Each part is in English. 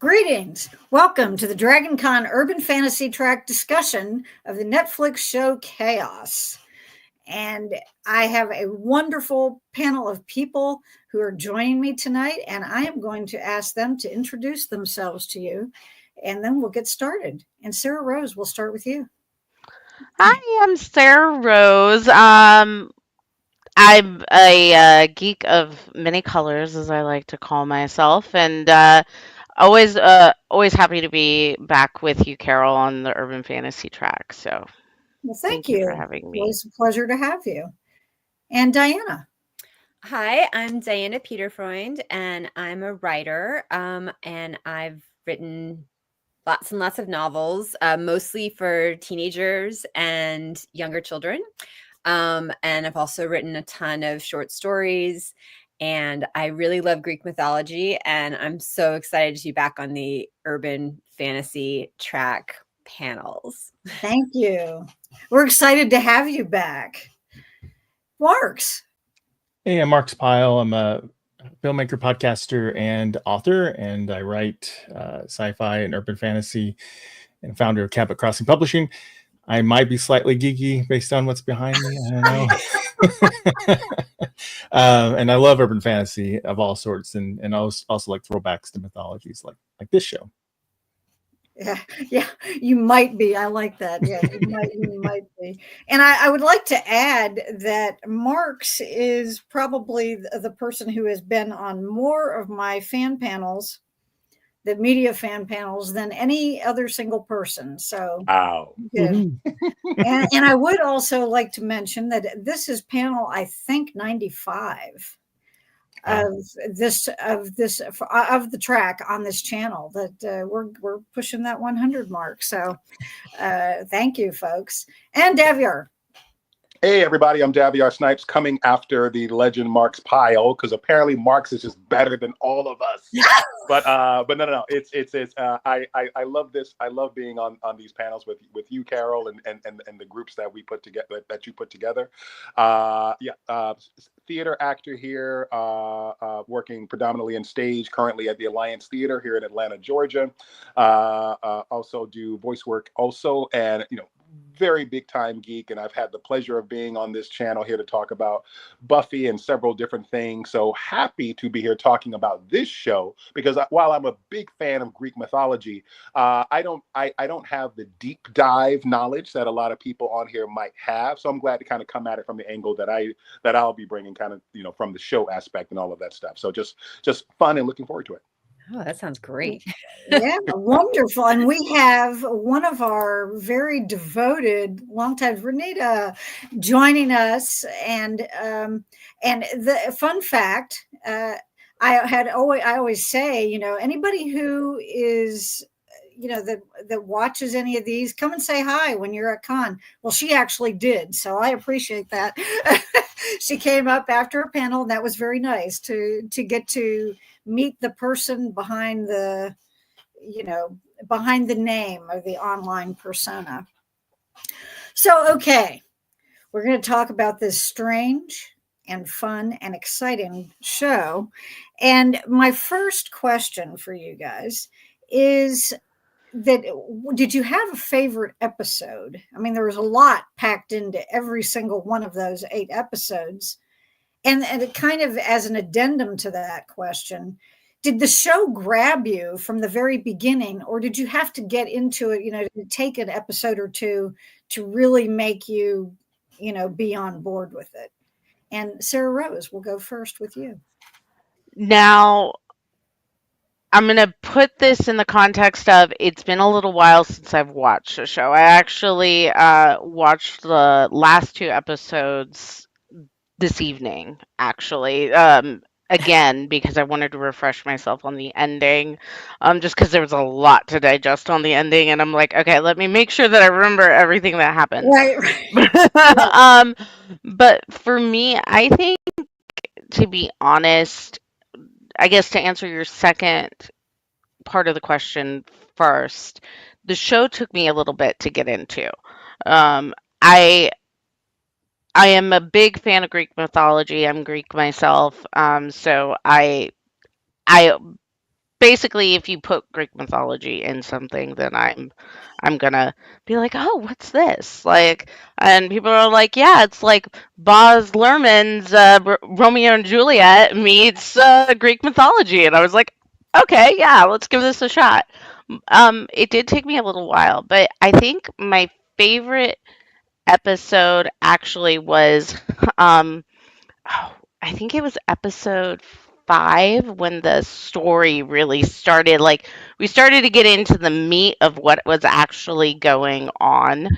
Greetings. Welcome to the Dragon Con Urban Fantasy Track discussion of the Netflix show Chaos. And I have a wonderful panel of people who are joining me tonight, and I am going to ask them to introduce themselves to you, and then we'll get started. And Sarah Rose, we'll start with you. Hi, I'm Sarah Rose. I'm a geek of many colors, as I like to call myself, and always happy to be back with you, Carol, on the Urban Fantasy track. So Well, thank thank you for you. having me. Always a pleasure to have you. And Diana. Hi, I'm Diana Peterfreund, and I'm a writer. And I've written lots and lots of novels, mostly for teenagers and younger children. And I've also written a ton of short stories. And I really love Greek mythology, and I'm so excited to be back on the urban fantasy track panels. Thank you. We're excited to have you back. Marks. Hey, I'm Mark Pyle. I'm a filmmaker, podcaster, and author, and I write sci-fi and urban fantasy, and founder of Cabot Crossing Publishing. I might be slightly geeky based on what's behind me. I don't know. And I love urban fantasy of all sorts, and I also like throwbacks to mythologies like this show. Yeah, you might be. I like that. Yeah, you might be. And I would like to add that Marks is probably the person who has been on more of my fan panels, the media fan panels, than any other single person. So, Wow. good. And I would also like to mention that this is panel, I think, 95 of the track on this channel, that we're pushing that 100 mark. So thank you, folks. And Daviar. Hey, everybody, I'm Daviar Snipes, coming after the legend Marks Pyle, because apparently Marks is just better than all of us. But no. It's I love this. I love being on these panels with you, Carol, and the groups that we put together, that you put together. Theater actor here, working predominantly in stage, currently at the Alliance Theater here in Atlanta, Georgia. Also do voice work also, and very big time geek, and I've had the pleasure of being on this channel here to talk about Buffy and several different things. So happy to be here talking about this show, because while I'm a big fan of Greek mythology, I don't have the deep dive knowledge that a lot of people on here might have. So I'm glad to kind of come at it from the angle that I'll be bringing, kind of from the show aspect and all of that stuff. So just fun and looking forward to it. Oh, that sounds great. Yeah, wonderful. And we have one of our very devoted longtime, Renita, joining us. And the fun fact, I always say, anybody who is, that watches any of these, come and say hi when you're at con. Well, she actually did, so I appreciate that. She came up after a panel, and that was very nice to get to meet the person behind the name or the online persona. So, okay, we're going to talk about this strange and fun and exciting show. And my first question for you guys is that, did you have a favorite episode? I mean, there was a lot packed into every single one of those 8 episodes. And it kind of, as an addendum to that question, did the show grab you from the very beginning, or did you have to get into it, to take an episode or two to really make you, be on board with it? And Sarah Rose, we'll go first with you. Now, I'm going to put this in the context of, it's been a little while since I've watched the show. I actually watched the last 2 episodes this evening, actually. Again, because I wanted to refresh myself on the ending, just because there was a lot to digest on the ending, and I'm like, okay, let me make sure that I remember everything that happened. Right. But for me, I think, to be honest, I guess to answer your second part of the question first, the show took me a little bit to get into. Um, I I am a big fan of Greek mythology. I'm Greek myself, so I basically, if you put Greek mythology in something, then I'm gonna be like, oh, what's this? Like, and people are like, yeah, it's like Baz Luhrmann's Romeo and Juliet meets Greek mythology, and I was like, okay, yeah, let's give this a shot. It did take me a little while, but I think my favorite episode actually was um oh, I think it was episode 5 when the story really started. Like, we started to get into the meat of what was actually going on.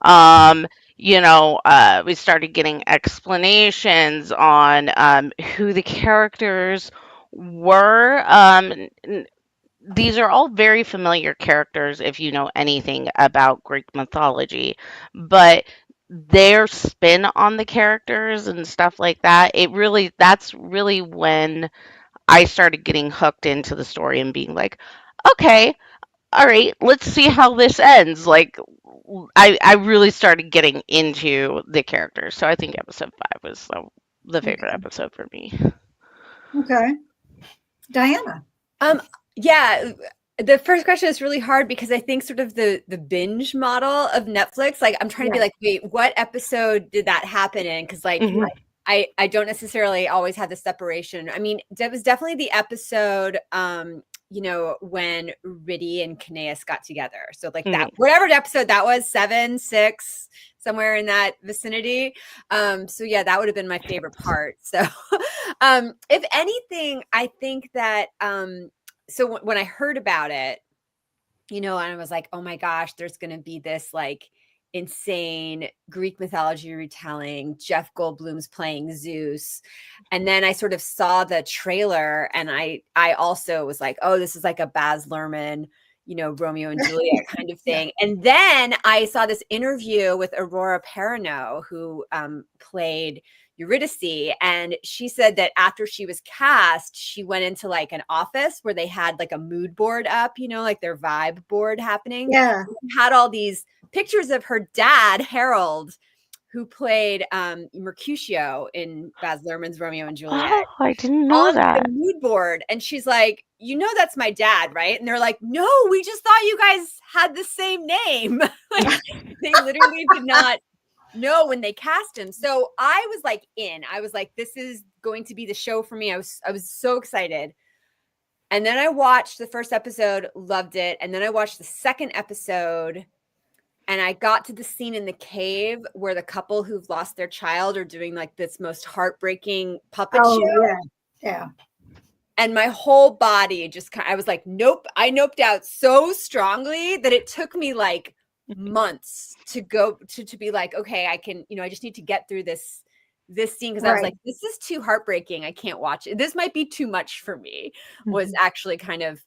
Um, we started getting explanations on who the characters were. These are all very familiar characters if you know anything about Greek mythology, but their spin on the characters and stuff like that, that's really when I started getting hooked into the story and being like, okay, all right, let's see how this ends. Like, I really started getting into the characters. So I think episode 5 was the favorite Okay. episode for me. Okay. Diana. Yeah, the first question is really hard because I think sort of the binge model of Netflix, like I'm trying to be like, wait, what episode did that happen in? Because like Mhm. I don't necessarily always have the separation. I mean, that was definitely the episode when Riddy and Kaeus got together. So like that, whatever episode that was, 7, 6, somewhere in that vicinity. So yeah, that would have been my favorite part. So if anything, I think that so when I heard about it, and I was like, oh my gosh, there's going to be this like insane Greek mythology retelling. Jeff Goldblum's playing Zeus. And then I sort of saw the trailer and I also was like, oh, this is like a Baz Luhrmann, Romeo and Juliet kind of thing. And then I saw this interview with Aurora Perrineau, who played Eurydice, and she said that after she was cast, she went into like an office where they had like a mood board up, like their vibe board happening. Yeah. Had all these pictures of her dad, Harold, who played Mercutio in Baz Luhrmann's Romeo and Juliet. Oh, I didn't know on that. the mood board. And she's like, that's my dad, right? And they're like, no, we just thought you guys had the same name. Like, they literally did not know when they cast him. So I was like I was like, this is going to be the show for me. I was so excited. And then I watched the first episode, loved it. And then I watched the second episode and I got to the scene in the cave where the couple who've lost their child are doing like this most heartbreaking puppet show. Yeah. And my whole body I was like, nope. I noped out so strongly that it took me like months to go to be like, okay, I can, I just need to get through this scene. Cause I was like, this is too heartbreaking. I can't watch it. This might be too much for me, was actually kind of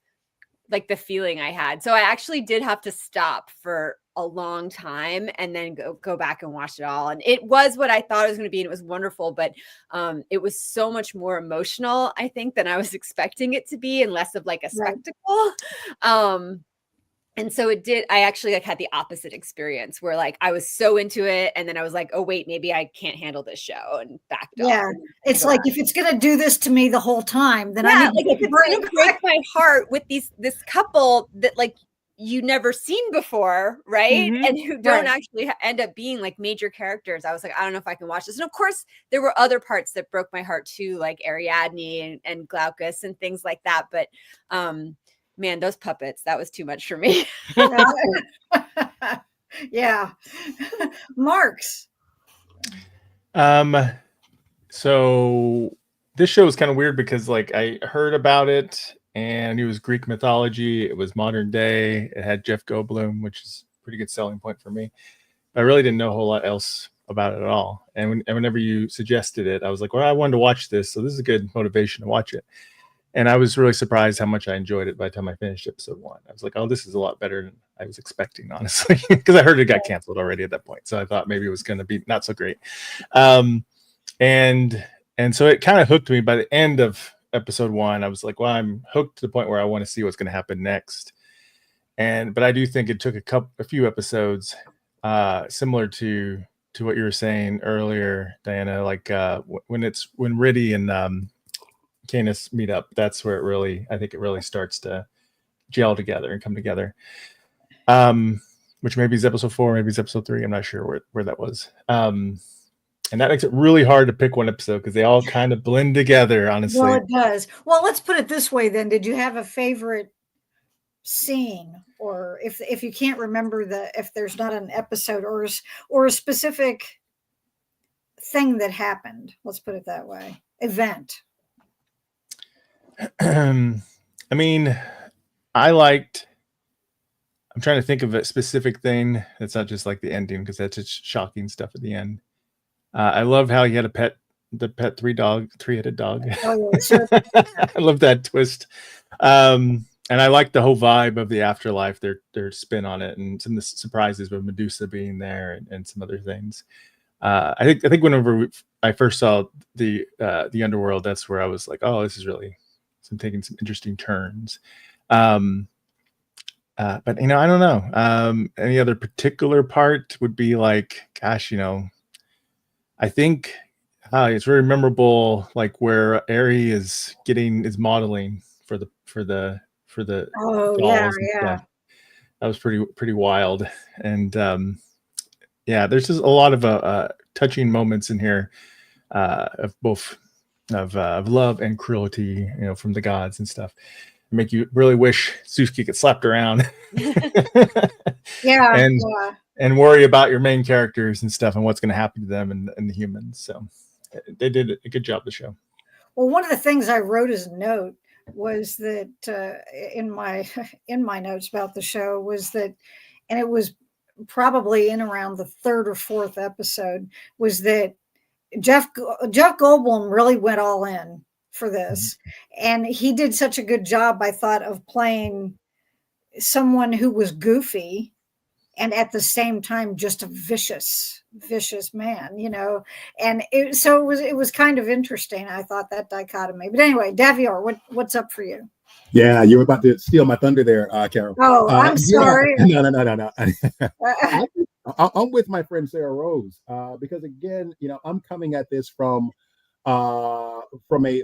like the feeling I had. So I actually did have to stop for a long time and then go back and watch it all. And it was what I thought it was going to be. And it was wonderful, but it was so much more emotional, I think, than I was expecting it to be, and less of like a spectacle. And so I actually like had the opposite experience where like I was so into it. And then I was like, oh wait, maybe I can't handle this show, and backed off. Yeah. It's like, if it's going to do this to me the whole time, then I need to break my heart with this couple that like you never seen before, right? And who don't actually end up being like major characters. I was like, I don't know if I can watch this. And of course, there were other parts that broke my heart too, like Ariadne and Glaucus and things like that. But man, those puppets, that was too much for me. Yeah. Marks. So this show was kind of weird because like I heard about it and it was Greek mythology. It was modern day. It had Jeff Goldblum, which is a pretty good selling point for me. But I really didn't know a whole lot else about it at all. And whenever you suggested it, I was like, well, I wanted to watch this. So this is a good motivation to watch it. And I was really surprised how much I enjoyed it by the time I finished episode 1. I was like, oh, this is a lot better than I was expecting, honestly, because I heard it got canceled already at that point. So I thought maybe it was going to be not so great. And so it kind of hooked me by the end of episode 1. I was like, well, I'm hooked to the point where I want to see what's going to happen next. But I do think it took a few episodes, similar to what you were saying earlier, Diana, like when Riddy and Canis meet up. That's where I think it really starts to gel together and come together. Which maybe is episode 4, maybe it's episode 3. I'm not sure where that was. And that makes it really hard to pick one episode because they all kind of blend together, honestly. Well, it does. Well, let's put it this way then. Did you have a favorite scene, or if you can't remember if there's not an episode or a specific thing that happened, let's put it that way, event? I mean, I'm trying to think of a specific thing that's not just like the ending, because that's just shocking stuff at the end. I love how he had the pet three-headed dog. Oh, yeah, sure. I love that twist. And I like the whole vibe of the afterlife, their spin on it, and some of the surprises with Medusa being there and some other things. I think whenever I first saw the underworld, that's where I was like, oh, this is really taking some interesting turns. But I don't know. Any other particular part would be like, gosh, I think it's very memorable, like where Ari is modeling for the Oh, dolls yeah. stuff. That was pretty wild. And there's just a lot of touching moments in here of both of love and cruelty, from the gods and stuff. Make you really wish Zeus could get slapped around. Yeah. And worry about your main characters and stuff and what's going to happen to them and the humans. So they did a good job, the show. Well, one of the things I wrote as a note was that in my notes about the show was that, and it was probably in around the 3rd or 4th episode, was that Jeff Goldblum really went all in for this. And he did such a good job, I thought, of playing someone who was goofy and at the same time just a vicious man, and it was kind of interesting. I thought that dichotomy. But anyway, Daviar, what's up for you? Yeah, you were about to steal my thunder there, Carol. Oh, I'm sorry. No. I'm with my friend Sarah Rose because, again, I'm coming at this from a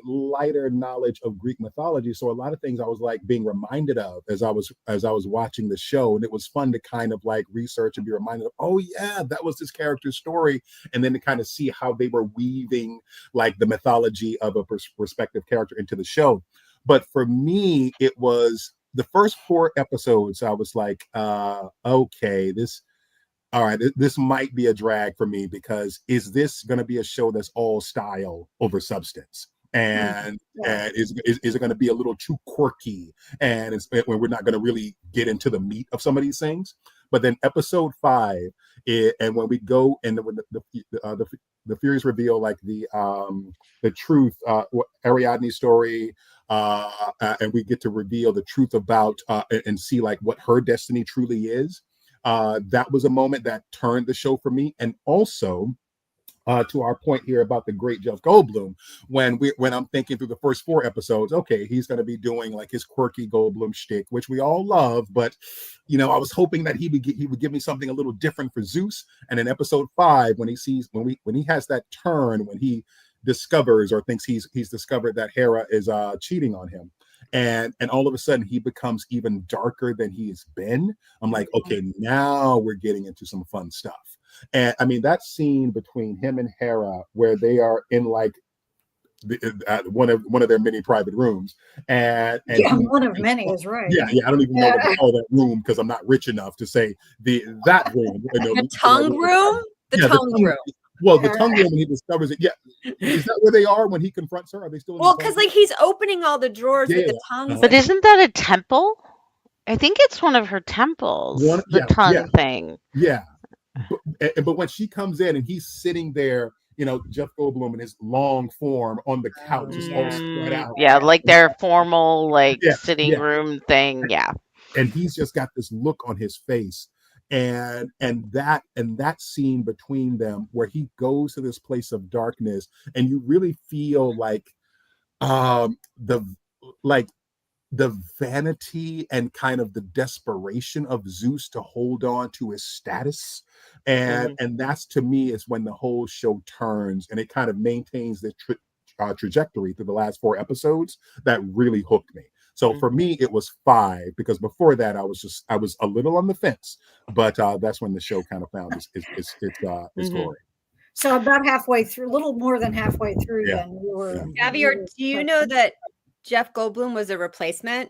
lighter knowledge of Greek mythology. So a lot of things I was like being reminded of as I was watching the show, and it was fun to kind of like research and be reminded of, oh yeah, that was this character's story, and then to kind of see how they were weaving like the mythology of a perspective character into the show. But for me, it was the first 4 episodes. I was like, okay, all right, this might be a drag for me, because is this going to be a show that's all style over substance? And is it going to be a little too quirky? And we're not going to really get into the meat of some of these things. But then episode 5, and when we go and when the Furies reveal like the truth, Ariadne's story, and we get to reveal the truth about and see like what her destiny truly is. That was a moment that turned the show for me. And also, to our point here about the great Jeff Goldblum, when I'm thinking through the first 4 episodes, okay, he's going to be doing like his quirky Goldblum shtick, which we all love, but I was hoping that he would give me something a little different for Zeus. And in episode 5, when he has that turn, when he discovers or thinks he's discovered that Hera is cheating on him, and all of a sudden he becomes even darker than he's been. I'm like, okay, now we're getting into some fun stuff. And I mean, that scene between him and Hera, where they are in like one of their many private rooms, and one of many is right. Yeah. I don't even know what to call that room, because I'm not rich enough to say that room. The tongue room. The tongue room. Well, the tongue room when he discovers it. Yeah, is that where they are when he confronts her? Are they still? Well, because like he's opening all the drawers with the tongues. But isn't that a temple? I think it's one of her temples. The tongue thing. Yeah, but when she comes in and he's sitting there, Jeff Goldblum in his long form on the couch, just all spread out. Yeah, like their formal sitting room thing. Yeah, and he's just got this look on his face. And that scene between them where he goes to this place of darkness, and you really feel like the vanity and kind of the desperation of Zeus to hold on to his status, and that's, to me, is when the whole show turns, and it kind of maintains the trajectory through the last 4 episodes that really hooked me. So for me, it was 5, because before that, I was a little on the fence, but that's when the show kind of found its glory. So about halfway through, a little more than halfway through, Yeah. then you were. Javier, do you know that Jeff Goldblum was a replacement?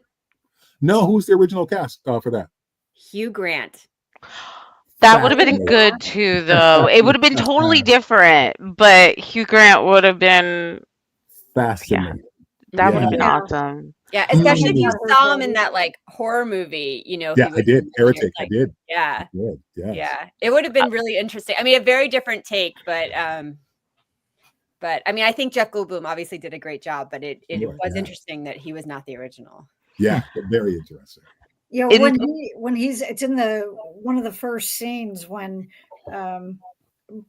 No, who's the original cast for that? Hugh Grant. That would have been good too, though. It would have been totally different, but Hugh Grant would have been Fascinating. that would have been Yeah. awesome. Yeah, especially if you saw him in that like horror movie, you know. Yeah, he was I did. Heretic, like, I did. Yeah. I did. Yes. Yeah. It would have been really interesting. I mean, a very different take, but I mean, I think Jeff Goldblum obviously did a great job, but it was interesting that he was not the original. Yeah, very interesting. You know, it's in one of the first scenes when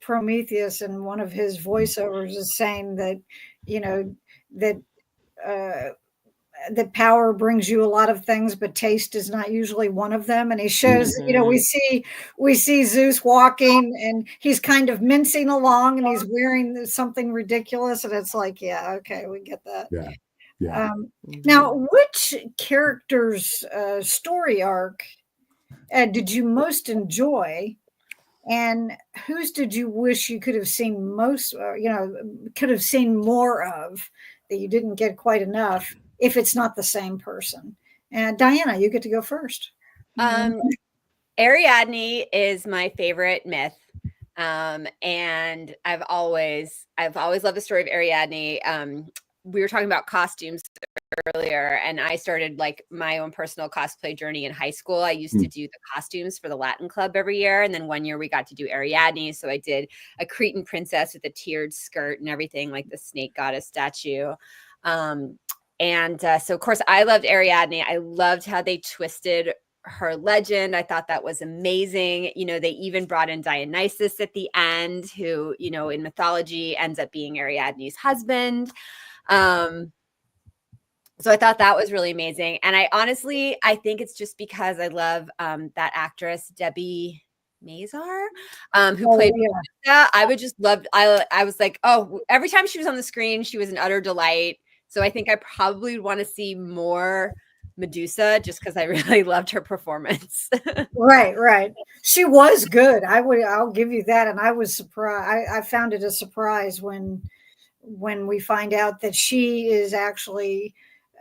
Prometheus in one of his voiceovers is saying that, you know, that that power brings you a lot of things, but taste is not usually one of them. And he shows, you know, we see Zeus walking and he's kind of mincing along and he's wearing something ridiculous. And it's like, yeah, okay, we get that. Yeah. Yeah. Now, which character's story arc did you most enjoy? And whose did you wish you could have seen could have seen more of that you didn't get quite enough, if it's not the same person? And Diana, you get to go first. Ariadne is my favorite myth. And I've always loved the story of Ariadne. We were talking about costumes earlier, and I started like my own personal cosplay journey in high school. I used to do the costumes for the Latin Club every year, and then one year we got to do Ariadne, so I did a Cretan princess with a tiered skirt and everything, like the snake goddess statue. So of course I loved Ariadne. I loved how they twisted her legend. I thought that was amazing. You know, they even brought in Dionysus at the end, who, you know, in mythology ends up being Ariadne's husband. So I thought that was really amazing. And I think it's just because I love that actress, Debbie Mazar, who played Medusa. I would just love, I was like, oh, every time she was on the screen, she was an utter delight. So I think I probably would want to see more Medusa just because I really loved her performance. Right. She was good. I'll give you that. And I was surprised. I found it a surprise when we find out that she is actually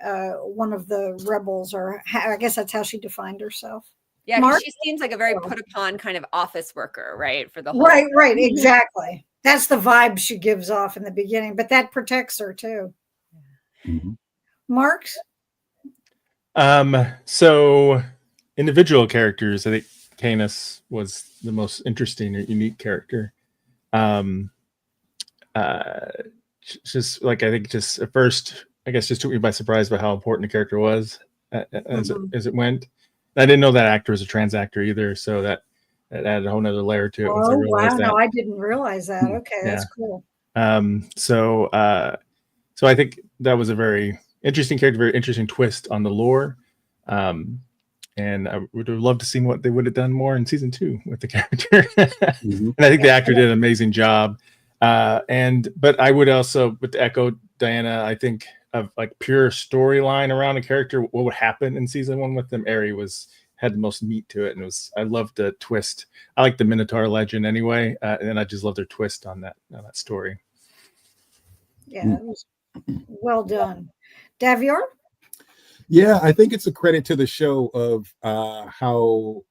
one of the rebels, or I guess that's how she defined herself. Yeah, because she seems like a very put upon kind of office worker, right? For the whole right, exactly. That's the vibe she gives off in the beginning, but that protects her too. Marks? So individual characters, I think Canis was the most interesting or unique character. Just like, I think just at first, I guess just took me by surprise by how important the character was as it went. I didn't know that actor was a trans actor either, so that added a whole nother layer to it. Oh, once I realized that. No, I didn't realize that. Okay, that's cool. So I think that was a very interesting character, very interesting twist on the lore. And I would have loved to see what they would have done more in season 2 with the character. And I think the actor did an amazing job. But I would also, to echo Diana, I think of like pure storyline around a character, what would happen in season 1 with them, Ari had the most meat to it, and I loved the twist. I like the Minotaur legend anyway, and I just love their twist on that story. Yeah, it was well done. Davior? Yeah, I think it's a credit to the show of how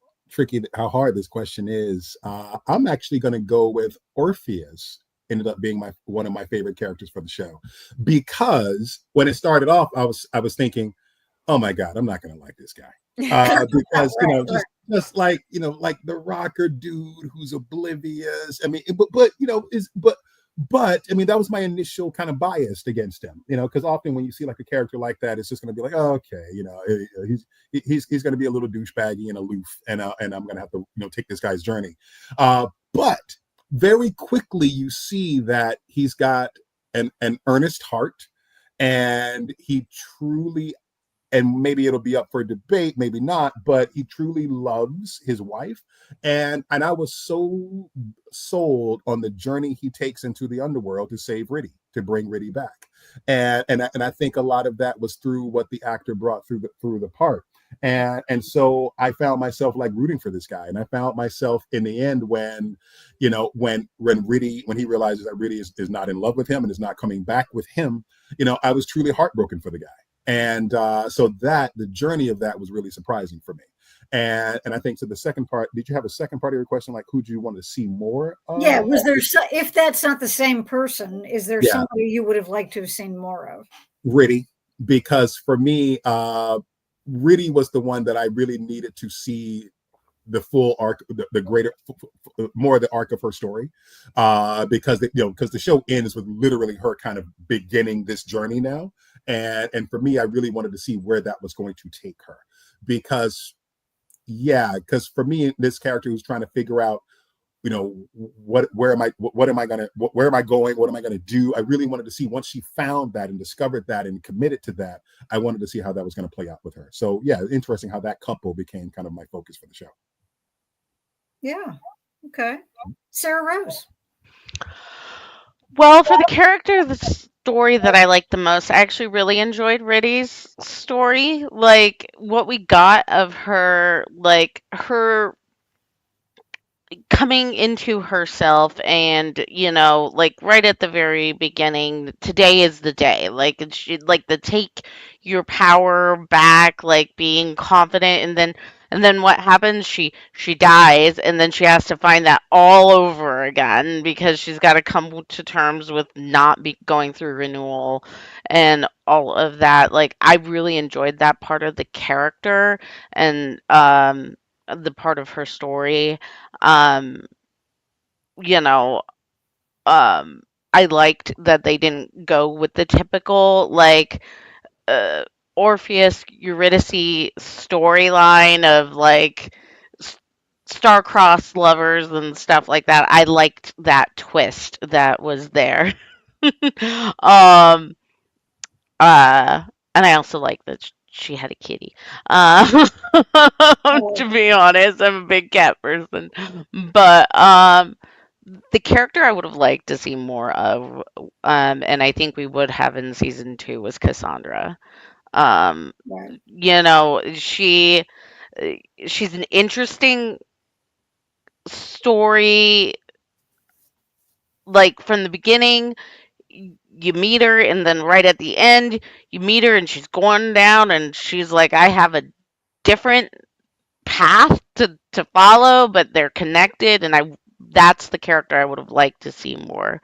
hard this question is. I'm actually going to go with Orpheus. Ended up being one of my favorite characters for the show, because when it started off, I was thinking, oh my God, I'm not going to like this guy, because just like, you know, like the rocker dude who's oblivious. I mean, but I mean, that was my initial kind of bias against him, you know, because often when you see like a character like that, it's just going to be like, oh, okay, you know, he's going to be a little douchebaggy and aloof, and I'm going to have to, you know, take this guy's journey. But very quickly you see that he's got an earnest heart, and he truly and maybe it'll be up for debate, maybe not, but he truly loves his wife. And I was so sold on the journey he takes into the underworld to save Riddy, to bring Riddy back. And I think a lot of that was through what the actor brought through the part. And so I found myself like rooting for this guy. And I found myself in the end when, when he realizes that Riddy is not in love with him and is not coming back with him, I was truly heartbroken for the guy. And so the journey of that was really surprising for me. And I think to the second part, did you have a second part of your question? Like, who do you want to see more of? Yeah. Was there, if that's not the same person, is there somebody you would have liked to have seen more of? Riddy, because for me, Riddy was the one that I really needed to see the full arc, the greater, more of the arc of her story, because the show ends with literally her kind of beginning this journey now, and for me, I really wanted to see where that was going to take her, because for me, this character who's trying to figure out, where am I going? What am I going to do? I really wanted to see, once she found that and discovered that and committed to that, I wanted to see how that was going to play out with her. So interesting how that couple became kind of my focus for the show. Yeah. Okay. Sarah Rose. Well, for the character, the story that I liked the most, I actually really enjoyed Riddy's story. Like, what we got of her, like, her coming into herself, and like right at the very beginning, today is the day, like she, like, the take your power back, like being confident, and then what happens, she dies, and then she has to find that all over again, because she's got to come to terms with not be going through renewal and all of that. Like, I really enjoyed that part of the character, and the part of her story. um you know I liked that they didn't go with the typical, like, uh Orpheus Eurydice storyline of, like, star-crossed lovers and stuff like that. I liked that twist that was there. um Uh, and I also like that she had a kitty. To be honest, I'm a big cat person. But the character I would have liked to see more of, and I think we would have in season 2, was Cassandra. Right. She's an interesting story. Like, from the beginning, you meet her, and then right at the end, you meet her, and she's going down, and she's like, I have a different path to follow, but they're connected, and that's the character I would have liked to see more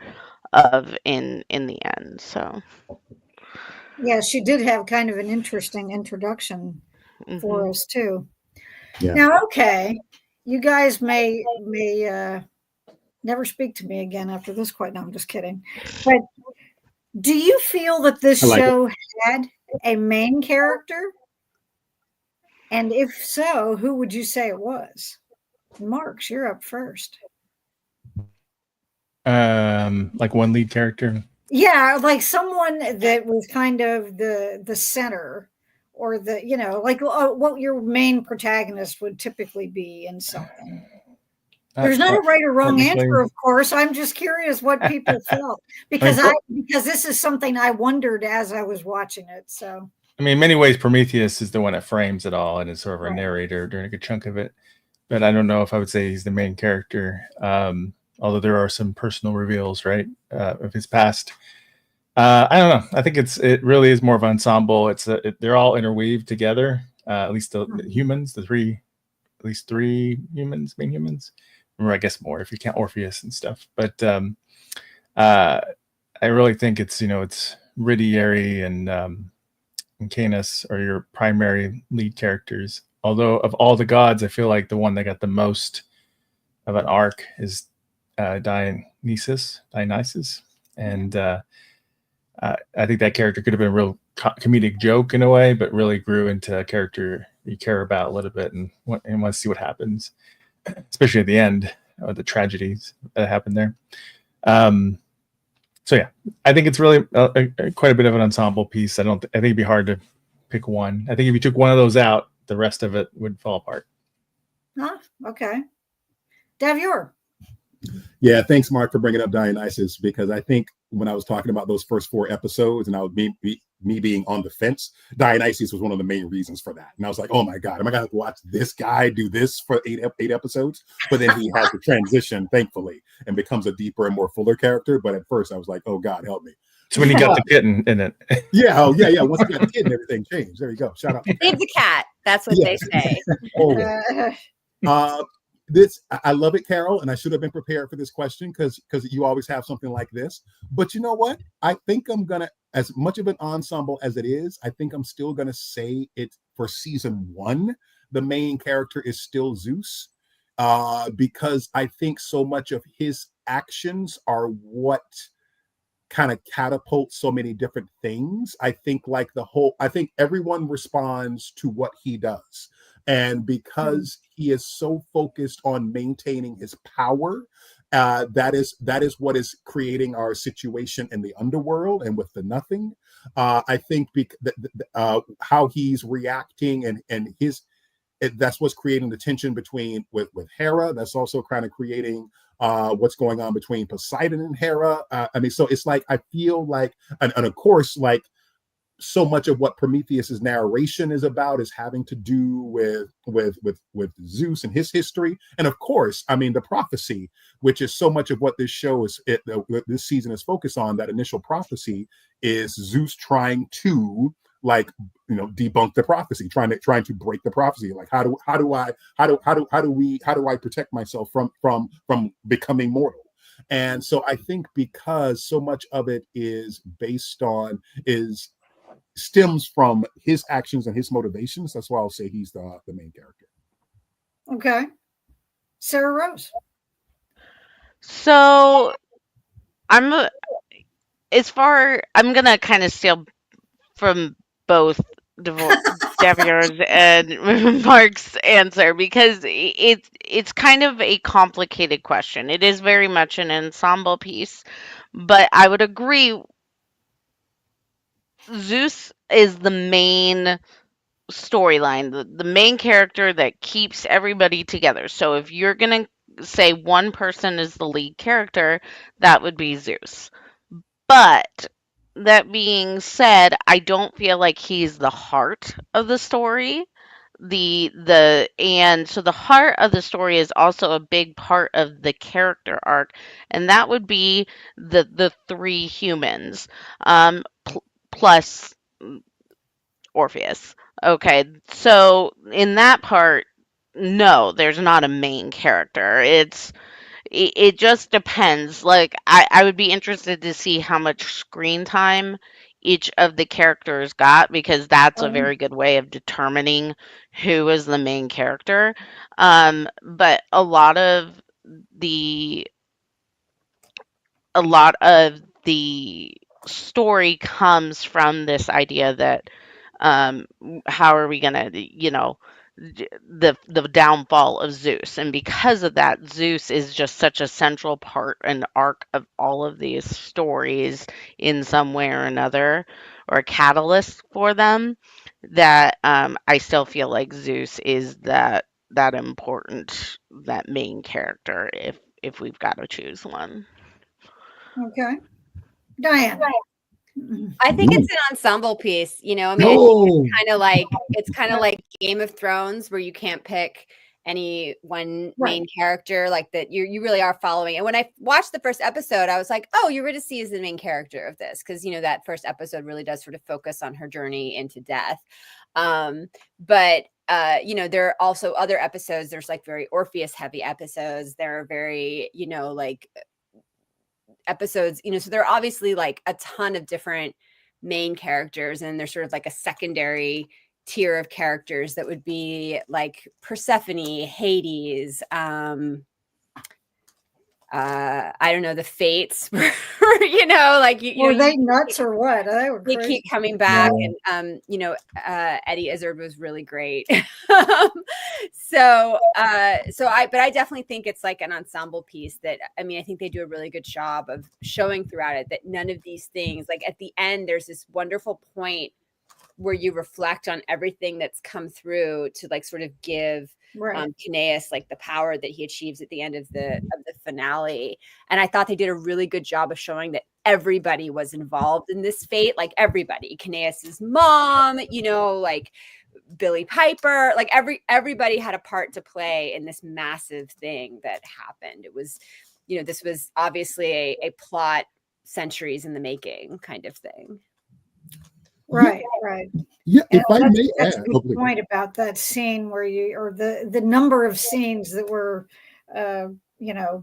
of in the end. So Yeah, she did have kind of an interesting introduction for us too. Yeah. Now, okay, you guys may never speak to me again after this. Quite, no, I'm just kidding. But do you feel that this show had a main character? And if so, who would you say it was? Marks, you're up first. Like one lead character. Yeah, like someone that was kind of the center, or the, like what your main protagonist would typically be in something. There's not a right or wrong answer, of course. I'm just curious what people felt, because this is something I wondered as I was watching it. So, I mean, in many ways, Prometheus is the one that frames it all and is sort of a narrator during a good chunk of it. But I don't know if I would say he's the main character, although there are some personal reveals, right, of his past. I don't know. I think it really is more of an ensemble. They're all interweaved together. At least the humans, at least 3 humans, main humans. Or I guess more if you count Orpheus and stuff. But I really think it's Riddy, Aerie, and Canis are your primary lead characters. Although of all the gods, I feel like the one that got the most of an arc is Dionysus, and I think that character could have been a real comedic joke in a way, but really grew into a character you care about a little bit and want to see what happens, especially at the end, the tragedies that happened there. So yeah, I think it's really quite a bit of an ensemble piece. I think it'd be hard to pick one. I think if you took one of those out, the rest of it would fall apart. Okay. Davior. Yeah, thanks, Mark, for bringing up Dionysus, because I think when I was talking about those first 4 episodes and I was me being on the fence, Dionysus was one of the main reasons for that. And I was like, oh my God, am I going to have to watch this guy do this for eight episodes? But then he has to transition, thankfully, and becomes a deeper and more fuller character. But at first I was like, oh God, help me. So when you got the kitten in it. Yeah, oh yeah. Once you got the kitten, everything changed. There you go. Shout out to Save the cat. That's what they say. This, I love it, Carol, and I should have been prepared for this question because you always have something like this. But you know what? I think I'm gonna, as much of an ensemble as it is, I think I'm still gonna say it for season 1. The main character is still Zeus, because I think so much of his actions are what kind of catapult so many different things. I think everyone responds to what he does. And because he is so focused on maintaining his power, that is what is creating our situation in the underworld and with the nothing. I think how he's reacting and that's what's creating the tension between with Hera. That's also kind of creating what's going on between Poseidon and Hera. So it's like I feel like, and of course, like so much of what Prometheus's narration is about is having to do with Zeus and his history, and of course, I mean the prophecy, which is so much of what this show this season is focused on. That initial prophecy is Zeus trying to debunk the prophecy, trying to break the prophecy. Like how do I protect myself from becoming mortal? And so I think because so much of it is stems from his actions and his motivations. That's why I'll say he's the main character. Okay. Sarah Rose. So I'm gonna kind of steal from both Davier's and Mark's answer because it's kind of a complicated question. It is very much an ensemble piece, but I would agree Zeus is the main storyline, the main character that keeps everybody together. So if you're going to say one person is the lead character, that would be Zeus. But that being said, I don't feel like he's the heart of the story. And so the heart of the story is also a big part of the character arc, and that would be the 3 humans, plus Orpheus. Okay, so in that part, no, there's not a main character. It just depends. Like I would be interested to see how much screen time each of the characters got because that's a very good way of determining who is the main character. But a lot of the story comes from this idea that how are we gonna, the downfall of Zeus, and because of that, Zeus is just such a central part and arc of all of these stories in some way or another, or a catalyst for them. That I still feel like Zeus is that important, that main character, if we've got to choose one. Okay. Diane. I think it's an ensemble piece, I mean, it's kind of like Game of Thrones where you can't pick any one main character like that. You really are following. And when I watched the first episode, I was like, oh, Eurydice is the main character of this. Cause that first episode really does sort of focus on her journey into death. But there are also other episodes. There's like very Orpheus heavy episodes. There are very, episodes, so there are obviously like a ton of different main characters, and there's sort of like a secondary tier of characters that would be like Persephone, Hades, I don't know, the Fates, were they nuts or what? They keep coming back, and Eddie Izzard was really great. But I definitely think it's like an ensemble piece that, I mean, I think they do a really good job of showing throughout it that none of these things, like at the end, there's this wonderful point where you reflect on everything that's come through to like sort of give Kaos like the power that he achieves at the end of the finale. And I thought they did a really good job of showing that everybody was involved in this fate, like everybody, Kaos's mom, you know, like Billy Piper, like everybody had a part to play in this massive thing that happened. It was, you know, this was obviously a plot centuries in the making kind of thing. Right. Yeah, if I may that's add, a good point about that scene where or the number of scenes that were, you know,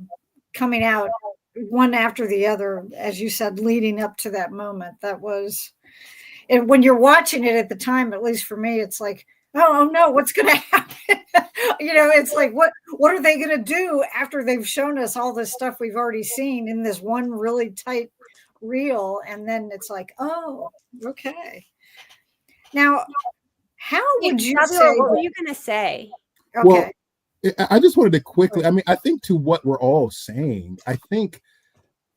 coming out one after the other, as you said, leading up to that moment. That was, and when you're watching it at the time, at least for me, it's like, oh no, what's going to happen? You know, it's like, what are they going to do after they've shown us all this stuff we've already seen in this one really tight reel? And then it's like, oh, okay. Now, how would you say? What were you going to say? Okay. Well, I just wanted to quickly, I mean, I think to what we're all saying, I think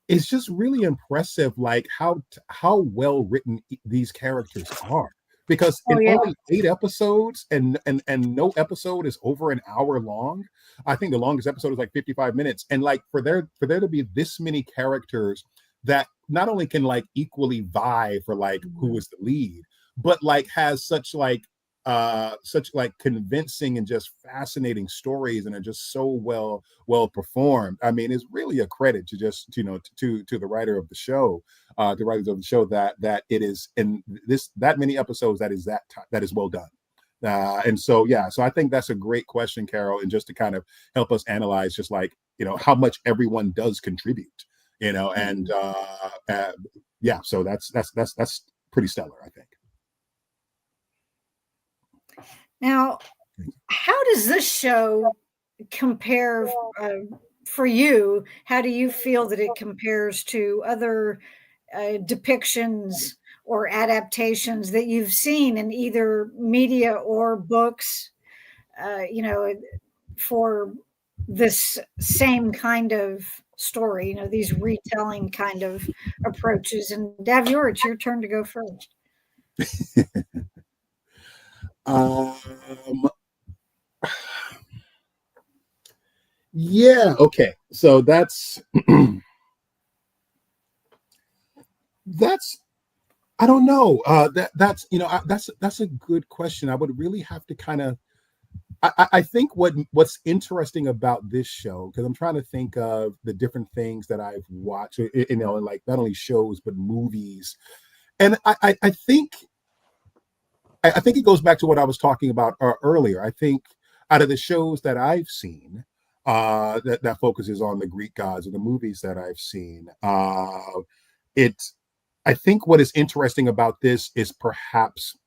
it's just really impressive, like how well written these characters are. Because in only 8 episodes, and no episode is over an hour long. I think the longest episode is like 55 minutes. And like for there to be this many characters that not only can like equally vie for like who is the lead, but like has such like convincing and just fascinating stories, and are just so well performed. I mean, it's really a credit to just, you know, to the writer of the show, the writers of the show, that it is in this that many episodes that is well done. And so so I think that's a great question, Carol, and just to kind of help us analyze just like, you know, how much everyone does contribute, you know, and so that's pretty stellar, I think. Now, how does this show compare for you? How do you feel that it compares to other depictions or adaptations that you've seen in either media or books, you know, for this same kind of story, you know, these retelling kind of approaches? And Davior, it's your turn to go first. Yeah, okay. So that's I don't know. That's you know, that's a good question. I would really have to kind of I think what's interesting about this show, because I'm trying to think of the different things that I've watched, you know, like not only shows but movies. And I think it goes back to what I was talking about earlier. I think out of the shows that I've seen, that focuses on the Greek gods, and the movies that I've seen, I think what is interesting about this is perhaps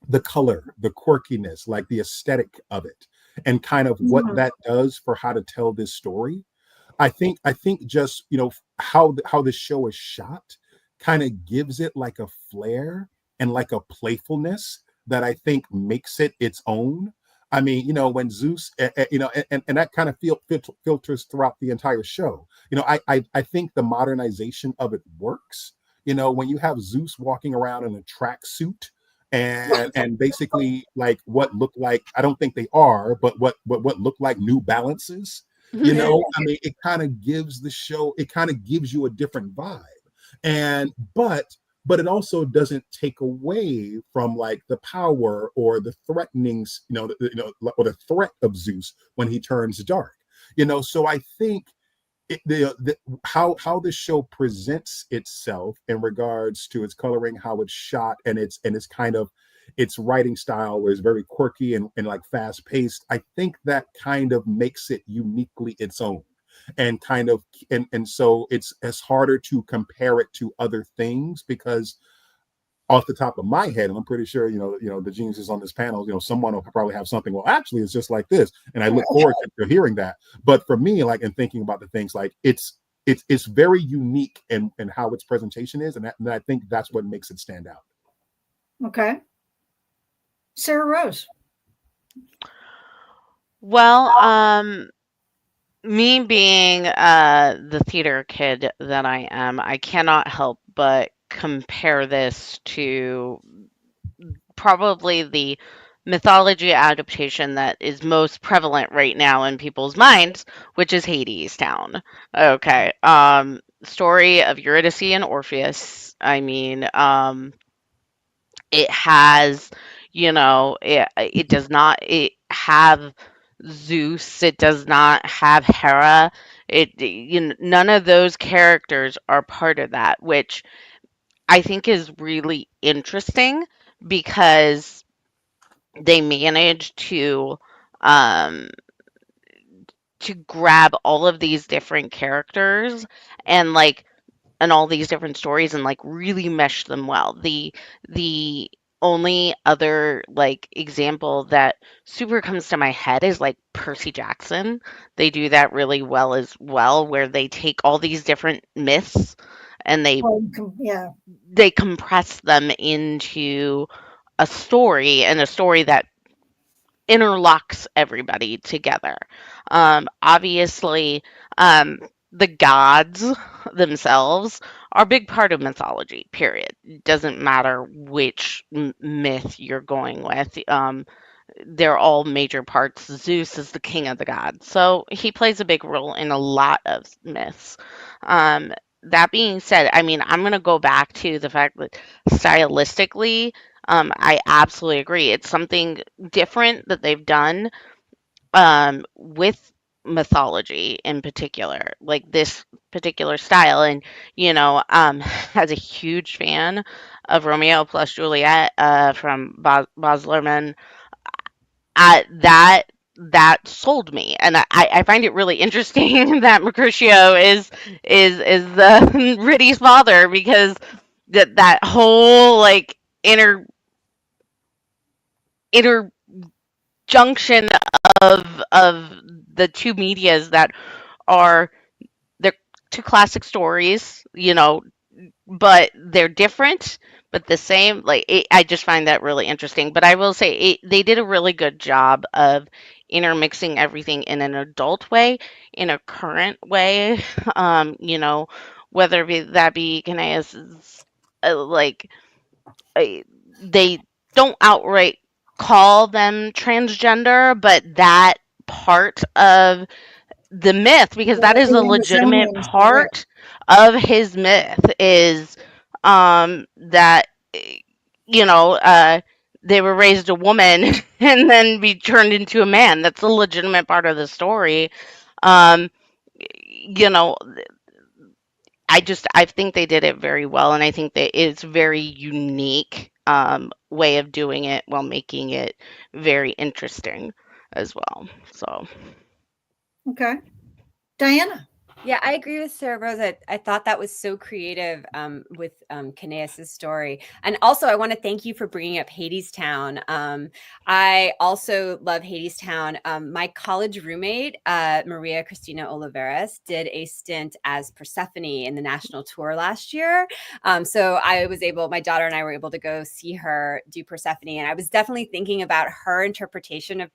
the color, the quirkiness, like the aesthetic of it, and kind of what that does for how to tell this story. I think just, you know, how this show is shot kind of gives it like a flair and like a playfulness that I think makes it its own. I mean, you know, when Zeus, you know, and that kind of filters throughout the entire show. You know, I think the modernization of it works. You know, when you have Zeus walking around in a tracksuit and basically like what look like, I don't think they are, but what look like New Balances. You know, I mean, it kind of gives the show, it kind of gives you a different vibe. And but it also doesn't take away from like the power or the threatenings, you know, or the threat of Zeus when he turns dark. You know, so I think how the show presents itself in regards to its coloring, how it's shot, and its kind of its writing style, where it's very quirky and like fast paced. I think that kind of makes it uniquely its own, and kind of and so it's harder to compare it to other things, because off the top of my head, and I'm pretty sure, you know, the geniuses on this panel, you know, someone will probably have something. Well, actually, it's just like this, and I look forward to hearing that. But for me, like, in thinking about the things, like it's very unique in how its presentation is, and I think that's what makes it stand out. Okay, Sarah Rose. Well, me being the theater kid that I am, I cannot help but compare this to probably the mythology adaptation that is most prevalent right now in people's minds, which is Hades Town. Okay. Story of Eurydice and Orpheus. I mean, it has, it does not it have Zeus, it does not have Hera. None of those characters are part of that, which I think is really interesting because they managed um to grab all of these different characters and and all these different stories and really mesh them well. The only other example that super comes to my head is Percy Jackson. They do that really well as well, where they take all these different myths and Yeah. they compress them into a story, and a story that interlocks everybody together. Obviously, the gods themselves are a big part of mythology, period. It doesn't matter which myth you're going with. They're all major parts. Zeus is the king of the gods, so he plays a big role in a lot of myths. Um, that being said, I mean, I'm going to go back to the fact that stylistically, I absolutely agree. It's something different that they've done with mythology in particular, like this particular style. And, as a huge fan of Romeo plus Juliet from Baz Luhrmann, that sold me, and I find it really interesting that Mercutio is Riddy's father, because that whole inner interjunction of the two medias that are they're two classic stories, but they're different, but the same. I just find that really interesting. But I will say they did a really good job of intermixing everything in an adult way, in a current way. Whether that be Kaneas, like uh, they don't outright call them transgender, but that part of the myth, because that is a legitimate part of his myth, is that you know uh they were raised a woman and then be turned into a man. That's a legitimate part of the story. um you know I think they did it very well, and I think that it's very unique way of doing it while making it very interesting as well. So Okay. Diana. Yeah, I agree with Sarah Rose. I thought that was so creative with Kaneas' story. And also, I want to thank you for bringing up Hades Town. I also love Hades Town. My college roommate, Maria Cristina Oliveras, did a stint as Persephone in the national tour last year. So my daughter and I were able to go see her do Persephone. And I was definitely thinking about her interpretation of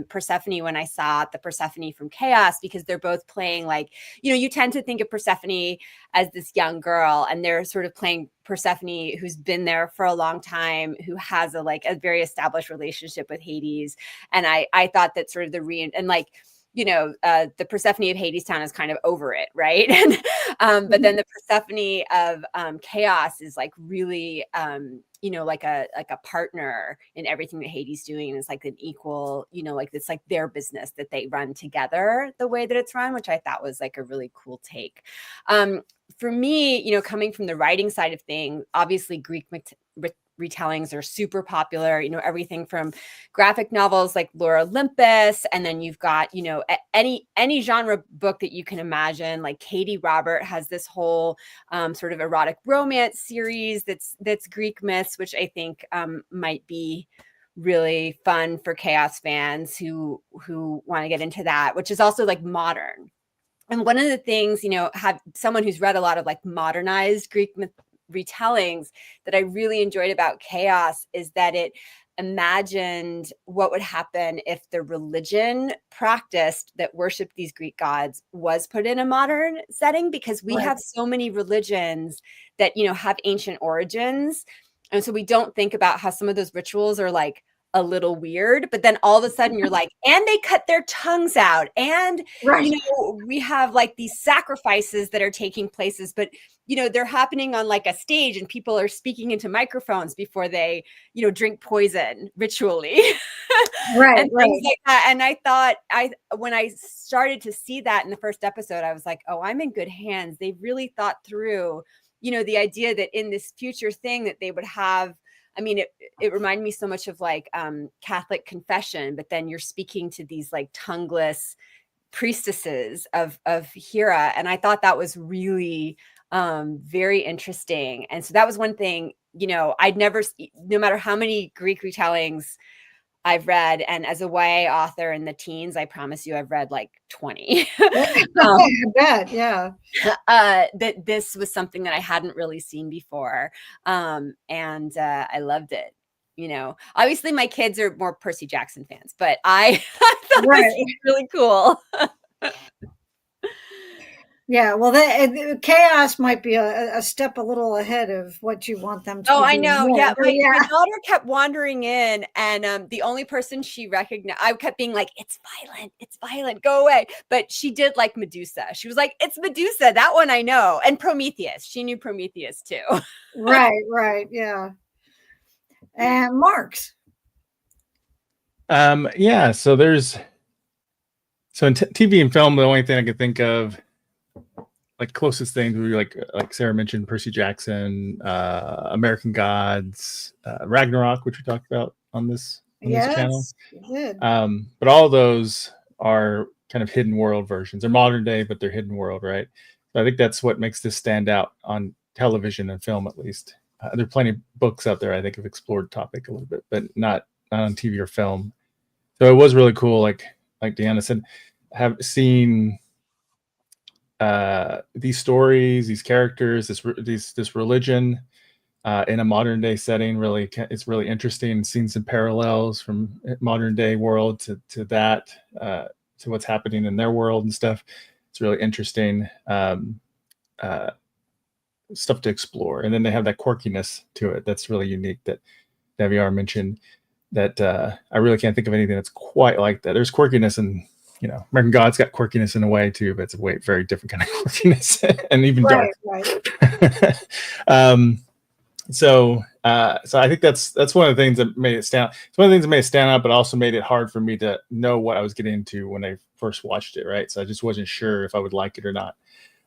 Persephone when I saw the Persephone from Kaos, because they're both playing you tend to think of Persephone as this young girl, and they're sort of playing Persephone who's been there for a long time, who has a very established relationship with Hades. And I thought that sort of the Persephone of Hades Town is kind of over it, right? But then the Persephone of Chaos is really like a partner in everything that Hades doing, and it's like an equal, it's like their business that they run together the way that it's run, which I thought was a really cool take. For me, coming from the writing side of things, obviously Greek retellings are super popular, everything from graphic novels like Lore Olympus, and then you've got any genre book that you can imagine. Like Katie Robert has this whole sort of erotic romance series that's Greek myths, which I think might be really fun for Chaos fans who want to get into that, which is also modern. And one of the things, have someone who's read a lot of modernized Greek retellings that I really enjoyed about Chaos is that it imagined what would happen if the religion practiced that worshiped these Greek gods was put in a modern setting, because we have so many religions that have ancient origins, And so we don't think about how some of those rituals are like a little weird, but then all of a sudden you're like, and they cut their tongues out, and Right. we have like these sacrifices that are taking places, but they're happening on like a stage, and people are speaking into microphones before they drink poison ritually. Right. And things like that. And I thought, when I started to see that in the first episode, I was like, oh, I'm in good hands. They really thought through the idea that in this future thing that they would have, I mean, it reminded me so much of like Catholic confession, but then you're speaking to these like tongueless priestesses of Hera. And I thought that was really very interesting. And so that was one thing, I'd never, no matter how many Greek retellings I've read, and as a YA author in the teens, I promise you I've read like 20. I bet, yeah. That this was something that I hadn't really seen before. And I loved it. Obviously my kids are more Percy Jackson fans, but I thought this was really cool. Yeah, well, the Chaos might be a step a little ahead of what you want them to. Oh, I know. Yeah, my daughter kept wandering in, and the only person she recognized, I kept being like, "It's violent, go away." But she did like Medusa. She was like, "It's Medusa, that one I know," and Prometheus. She knew Prometheus too. Right, yeah. And Marks. Yeah. So in TV and film, the only thing I could think of, like closest things would be like Sarah mentioned, Percy Jackson, American Gods, Ragnarok, which we talked about on this channel. But all of those are kind of hidden world versions. They're modern day, but they're hidden world, right? So I think that's what makes this stand out on television and film, at least. There are plenty of books out there I think have explored the topic a little bit, but not on TV or film. So it was really cool, like Deanna said, have seen these stories, these characters, this religion in a modern day setting. Really, it's really interesting. Seeing some parallels from modern day world to that, to what's happening in their world and stuff. It's really interesting stuff to explore. And then they have that quirkiness to it that's really unique that Daviar mentioned. That I really can't think of anything that's quite like that. There's quirkiness in, American Gods got quirkiness in a way too, but it's a very different kind of quirkiness and even dark. Right. So I think that's one of the things that made it stand out. It's one of the things that made it stand out, but also made it hard for me to know what I was getting into when I first watched it. Right. So I just wasn't sure if I would like it or not.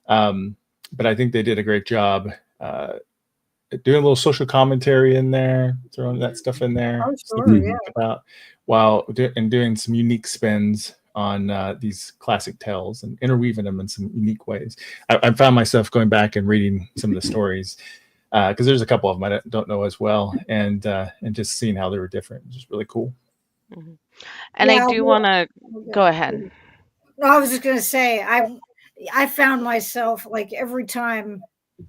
But I think they did a great job doing a little social commentary in there, throwing that stuff in there. Oh, sure, yeah. About while doing some unique spins on these classic tales and interweaving them in some unique ways. I found myself going back and reading some of the stories because there's a couple of them I don't know as well, and just seeing how they were different. It's just really cool. Mm-hmm. And I do want to go ahead. No, I was just going to say, I found myself like every time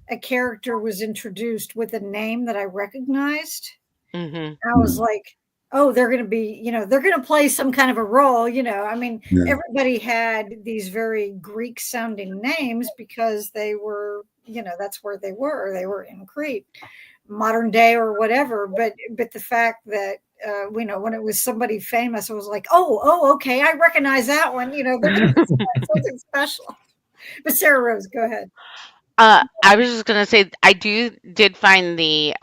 a character was introduced with a name that I recognized, I was like, oh, they're going to be, they're going to play some kind of a role, I mean, everybody had these very Greek sounding names because they were, that's where they were in Crete, modern day or whatever. But the fact that, when it was somebody famous, I was like, oh, okay, I recognize that one, there's something special. But Sarah Rose, go ahead. I was just gonna say I did find the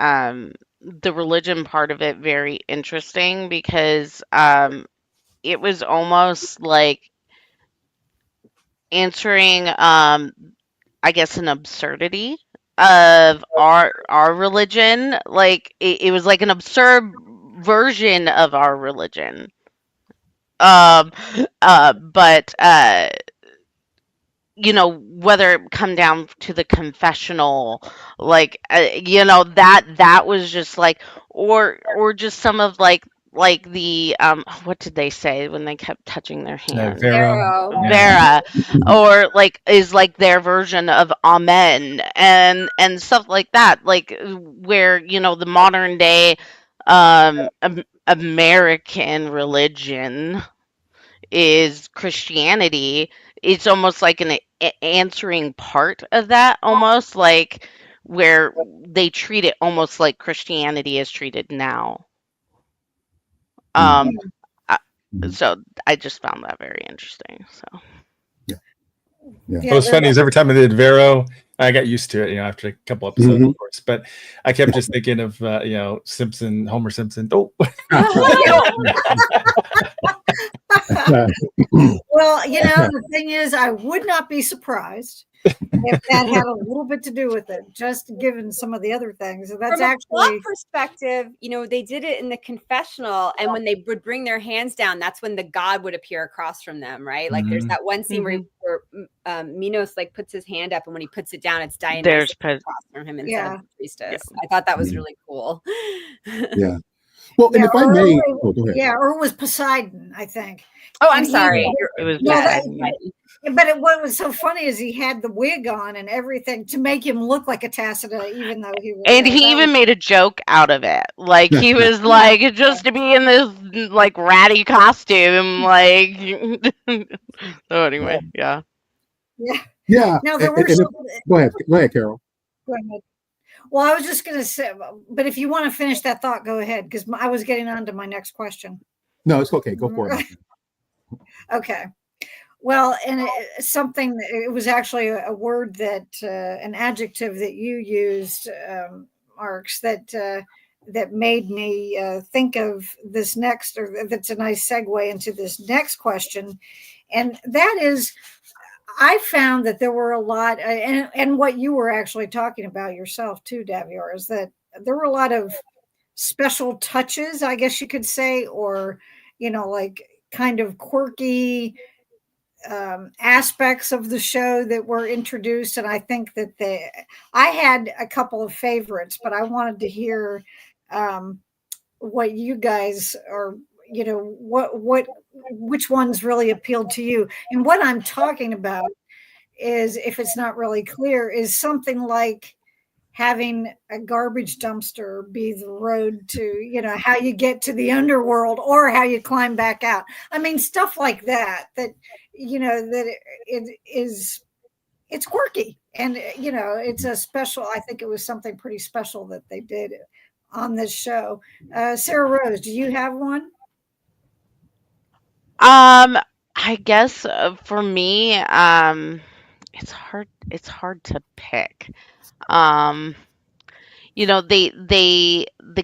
religion part of it very interesting because it was almost like answering I guess an absurdity of our religion. Like it was like an absurd version of our religion. But whether it come down to the confessional, like, that was just like, or just some of like the, what did they say when they kept touching their hand? Vera, or like, is like their version of Amen and stuff like that, like where, the modern day, American religion is Christianity. It's almost like an answering part of that, almost like where they treat it almost like Christianity is treated now. Mhm. So I just found that very interesting. So Yeah, What's funny is every time I did Vero, I got used to it, after a couple episodes, of course. But I kept just thinking of, Homer Simpson. Oh, well, the thing is, I would not be surprised if that had a little bit to do with it, just given some of the other things. So that's From a plot actually perspective, they did it in the confessional, and when they would bring their hands down, that's when the God would appear across from them, right? Like there's that one scene where Minos like puts his hand up, and when he puts it down, it's Dionysus across from him instead of the priestess. I thought that was really cool. Yeah. Well, and if I may, go ahead. Yeah, or it was Poseidon, I think. Oh, I'm sorry. it was But what was so funny is he had the wig on and everything to make him look like a Tacita, even though he was. And he even made a joke out of it. Like he was like, just to be in this like ratty costume, like. So anyway, yeah. Yeah. Now there were some. Go ahead, Carol. Go ahead. Well, I was just going to say, but if you want to finish that thought, go ahead, because I was getting on to my next question. No, it's okay. Go for it. Okay. Well, and it was actually a word that, an adjective that you used, Marks, that made me think of this next, or that's a nice segue into this next question. And that is, I found that there were a lot, and what you were actually talking about yourself too, Davior, is that there were a lot of special touches, I guess you could say, or, like kind of quirky aspects of the show that were introduced. And I think that I had a couple of favorites, but I wanted to hear what you guys are, which ones really appealed to you. And what I'm talking about is, if it's not really clear, is something like having a garbage dumpster be the road to, how you get to the underworld or how you climb back out. I mean, stuff like that, that it's quirky, and, it's a special, I think it was something pretty special that they did on this show. Sarah Rose, do you have one? I guess for me, it's hard to pick. The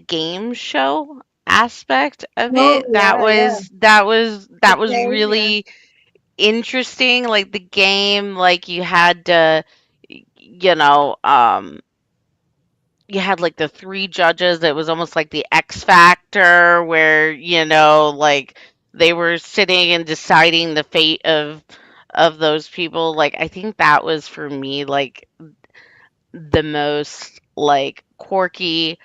game show aspect of it, that was really interesting. Like the game, like you had to, you had like the three judges. It was almost like the X Factor, where like they were sitting and deciding the fate of those people. Like I think that was for me like the most like quirky,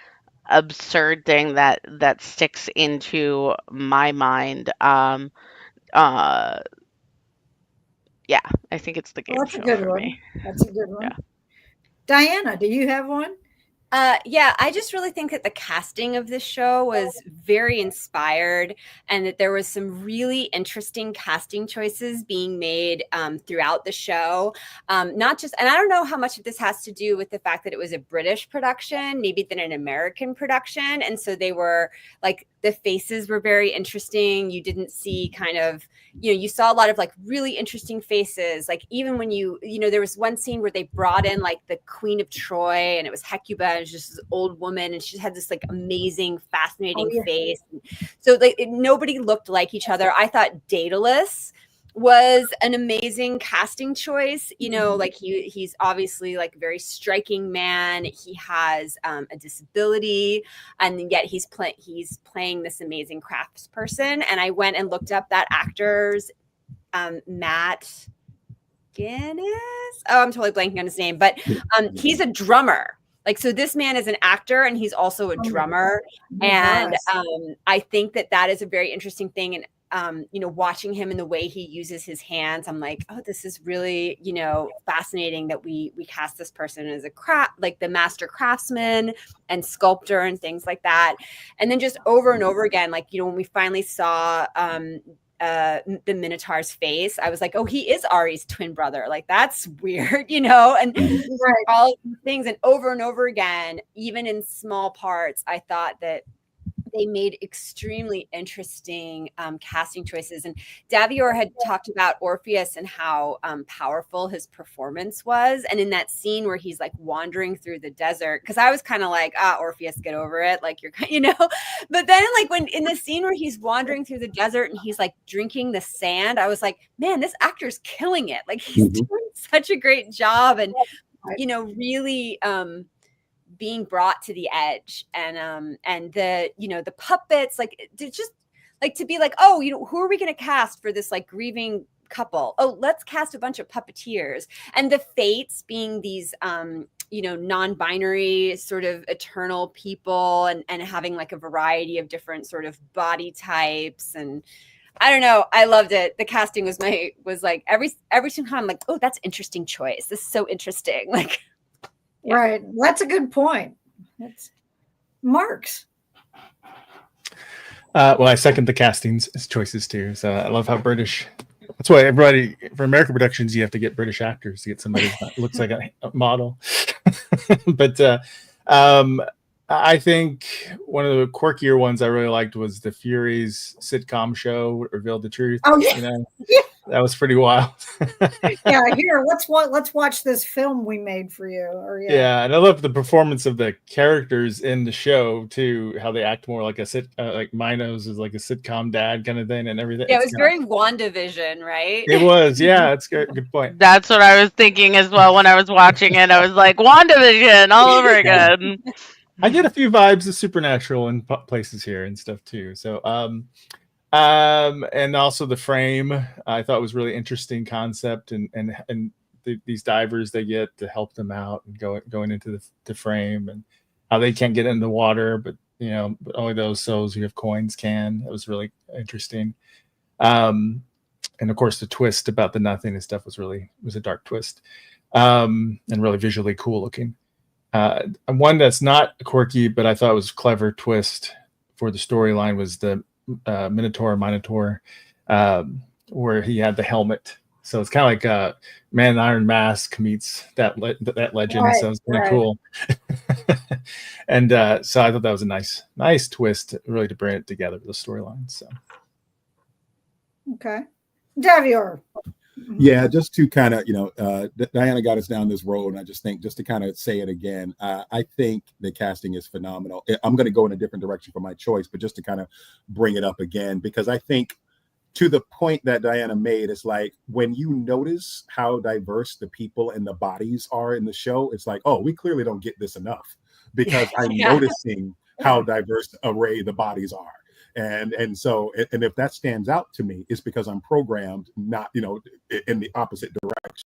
absurd thing that sticks into my mind. Uh, yeah, I think it's the game That's a show good for one. me. That's a good one. Yeah. Diana, do you have one? Yeah, I just really think that the casting of this show was very inspired, and that there was some really interesting casting choices being made throughout the show. Not just, and I don't know how much of this has to do with the fact that it was a British production, maybe than an American production. And so they were like, the faces were very interesting. You didn't see kind of, you saw a lot of like really interesting faces. Like even when there was one scene where they brought in like the Queen of Troy, and it was Hecuba, and it was just this old woman, and she had this like amazing, fascinating face. So like nobody looked like each other. I thought Daedalus was an amazing casting choice. Like he's obviously like a very striking man. He has a disability, and yet he's playing this amazing craftsperson. And I went and looked up that actor's Matt Guinness. Oh, I'm totally blanking on his name, but he's a drummer. Like, so this man is an actor, and he's also a drummer. And I think that is a very interesting thing. And watching him and the way he uses his hands, I'm like, oh, this is really, fascinating that we cast this person as like the master craftsman and sculptor and things like that. And then just over and over again, like, when we finally saw the Minotaur's face, I was like, oh, he is Ari's twin brother. Like, that's weird, you know? And Right. all these things, and over again, even in small parts, I thought that they made extremely interesting casting choices. And Davior had talked about Orpheus and how powerful his performance was. And in that scene where he's like wandering through the desert, because I was kind of like, Orpheus, get over it. Like, you're, you know, but then like when in the scene where he's wandering through the desert and he's like drinking the sand, I was like, man, this actor's killing it. Like, he's doing such a great job. And, you know, really, being brought to the edge, and the, you know, the puppets, like, to just like to be like, oh, you know, who are we going to cast for this like grieving couple? Oh, let's cast a bunch of puppeteers. And the fates being these you know, non-binary sort of eternal people, and having like a variety of different sort of body types. And I don't know, I loved it. The casting was like every single time I'm like, oh, that's interesting choice, this is so interesting. Like, yeah. Right. That's a good point. That's Mark's. Well, I second the castings choices too. So I love how British. That's why everybody for American productions, you have to get British actors to get somebody that looks like a model. But I think one of the quirkier ones I really liked was the Furies sitcom show Revealed the Truth. Oh yeah, you know, yeah. That was pretty wild. Yeah, here, let's watch this film we made for you. Or yeah, and I love the performance of the characters in the show too. How they act more like a like Minos is like a sitcom dad kind of thing, and everything. Yeah, it was very WandaVision, right? It was, yeah. That's good. Good point. That's what I was thinking as well when I was watching it. I was like, WandaVision all over again. I get a few vibes of Supernatural in places here and stuff too. So, and also the frame, I thought was really interesting concept, and these divers they get to help them out and going into the frame, and how they can't get in the water, but you know, but only those souls who have coins can. It was really interesting. And of course, the twist about the nothing and stuff was a dark twist, and really visually cool looking. One that's not quirky, but I thought was a clever twist for the storyline was the Minotaur, where he had the helmet. So it's kind of like Man in Iron Mask meets that legend. Right, so it's kind of cool. And so I thought that was a nice twist, really, to bring it together, the storyline. So okay, Davior. Yeah, just to kind of, you know, Diana got us down this road, and I just think, just to kind of say it again, I think the casting is phenomenal. I'm going to go in a different direction for my choice, but just to kind of bring it up again, because I think to the point that Diana made, it's like when you notice how diverse the people and the bodies are in the show, it's like, oh, we clearly don't get this enough, because I'm noticing how diverse array the bodies are. And so, and if that stands out to me, it's because I'm programmed not, you know, in the opposite direction.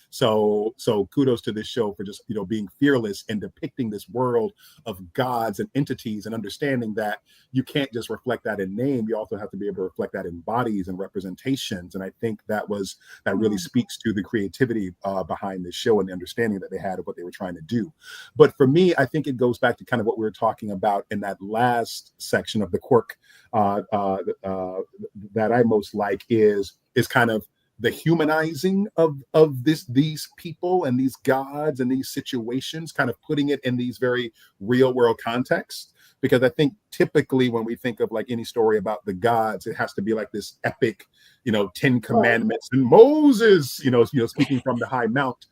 So kudos to this show for just, you know, being fearless and depicting this world of gods and entities, and understanding that you can't just reflect that in name. You also have to be able to reflect that in bodies and representations. And I think that really speaks to the creativity behind this show and the understanding that they had of what they were trying to do. But for me, I think it goes back to kind of what we were talking about in that last section of the quirk that I most like is kind of the humanizing of these people and these gods and these situations, kind of putting it in these very real world contexts. Because I think typically when we think of like any story about the gods, it has to be like this epic, you know, 10 commandments and Moses, you know, speaking from the high mount.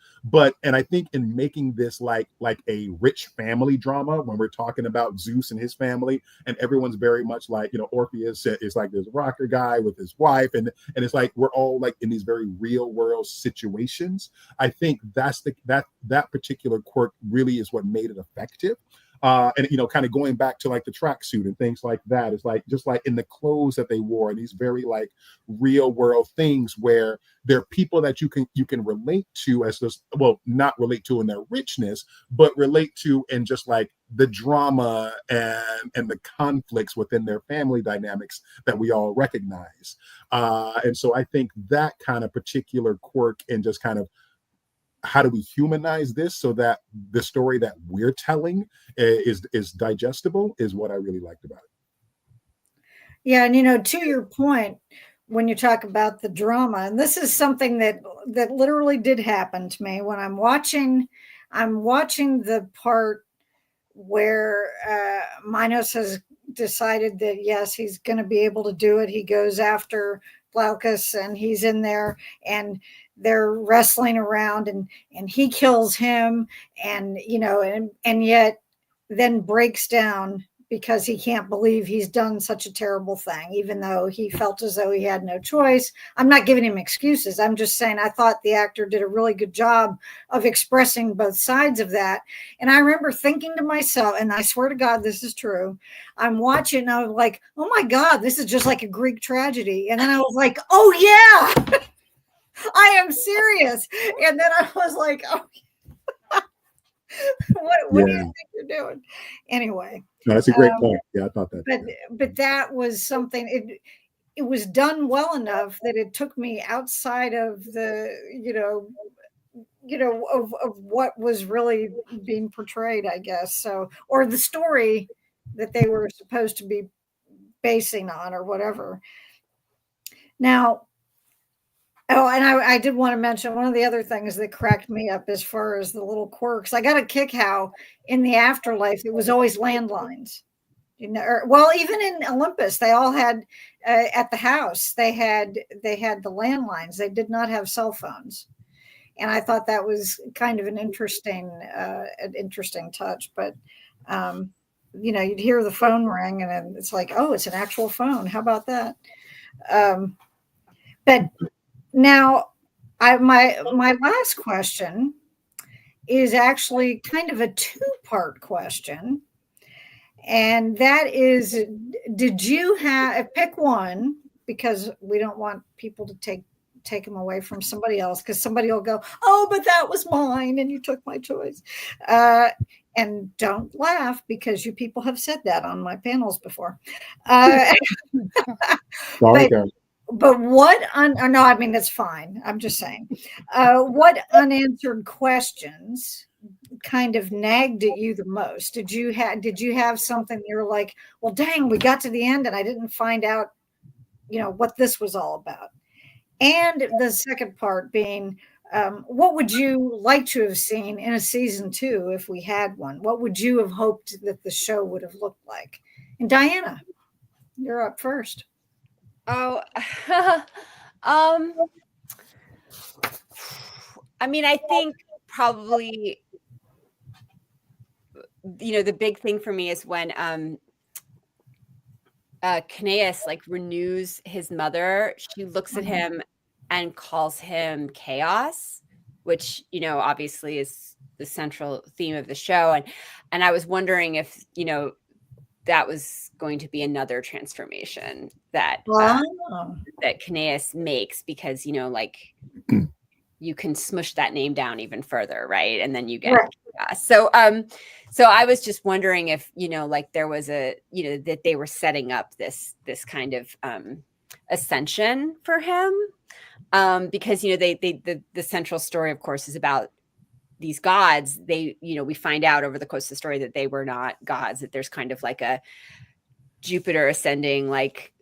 And I think in making this like a rich family drama, when we're talking about Zeus and his family, and everyone's very much like, you know, Orpheus is like this rocker guy with his wife, and it's like we're all like in these very real world situations. I think that's that particular quirk really is what made it effective. And, you know, kind of going back to like the tracksuit and things like that, it's like just like in the clothes that they wore, these very like real world things where they're people that you can relate to as this, well, not relate to in their richness, but relate to in just like the drama and the conflicts within their family dynamics that we all recognize. And so I think that kind of particular quirk and just kind of how do we humanize this so that the story that we're telling is digestible is what I really liked about it. Yeah, and you know, to your point, when you talk about the drama, and this is something that literally did happen to me when I'm watching the part where Minos has decided that yes, he's going to be able to do it. He goes after Glaucus, and he's in there, and they're wrestling around, and he kills him, and and yet then breaks down because he can't believe he's done such a terrible thing, even though he felt as though he had no choice. I'm not giving him excuses. I'm just saying I thought the actor did a really good job of expressing both sides of that. And I remember thinking to myself, and I swear to God, this is true. I'm watching, and I was like, oh my God, this is just like a Greek tragedy. And then I was like, oh yeah, I am serious. And then I was like, oh, what do you think you're doing? Anyway. No, that's a great point. Yeah, I thought that. But that was something, it was done well enough that it took me outside of the, of what was really being portrayed, I guess. So, or the story that they were supposed to be basing on or whatever. Now, oh, and I did want to mention one of the other things that cracked me up as far as the little quirks. I got a kick how in the afterlife it was always landlines. Well, even in Olympus, they all had at the house. They had the landlines. They did not have cell phones, and I thought that was kind of an interesting touch. But you'd hear the phone ring, and it's like, oh, it's an actual phone. How about that? But now, my last question is actually kind of a two-part question, and that is: did you pick one, because we don't want people to take them away from somebody else, because somebody will go, oh, but that was mine, and you took my choice. And don't laugh, because you people have said that on my panels before. Sorry, But what no, I mean, it's fine. I'm just saying, what unanswered questions kind of nagged at you the most? Did you have something you're like, well, dang, we got to the end and I didn't find out, what this was all about? And the second part being, what would you like to have seen in a season 2 if we had one? What would you have hoped that the show would have looked like? And Diana, you're up first. Oh, I mean, I think probably, the big thing for me is when Kaos renews his mother. She looks at him and calls him Kaos, which obviously is the central theme of the show. And I was wondering if that was going to be another transformation that that Kaos makes, because you can smush that name down even further, right? And then you get so I was just wondering if there was a that they were setting up this kind of ascension for him, because the central story, of course, is about these gods. We find out over the course of the story that they were not gods, that there's kind of like a Jupiter ascending,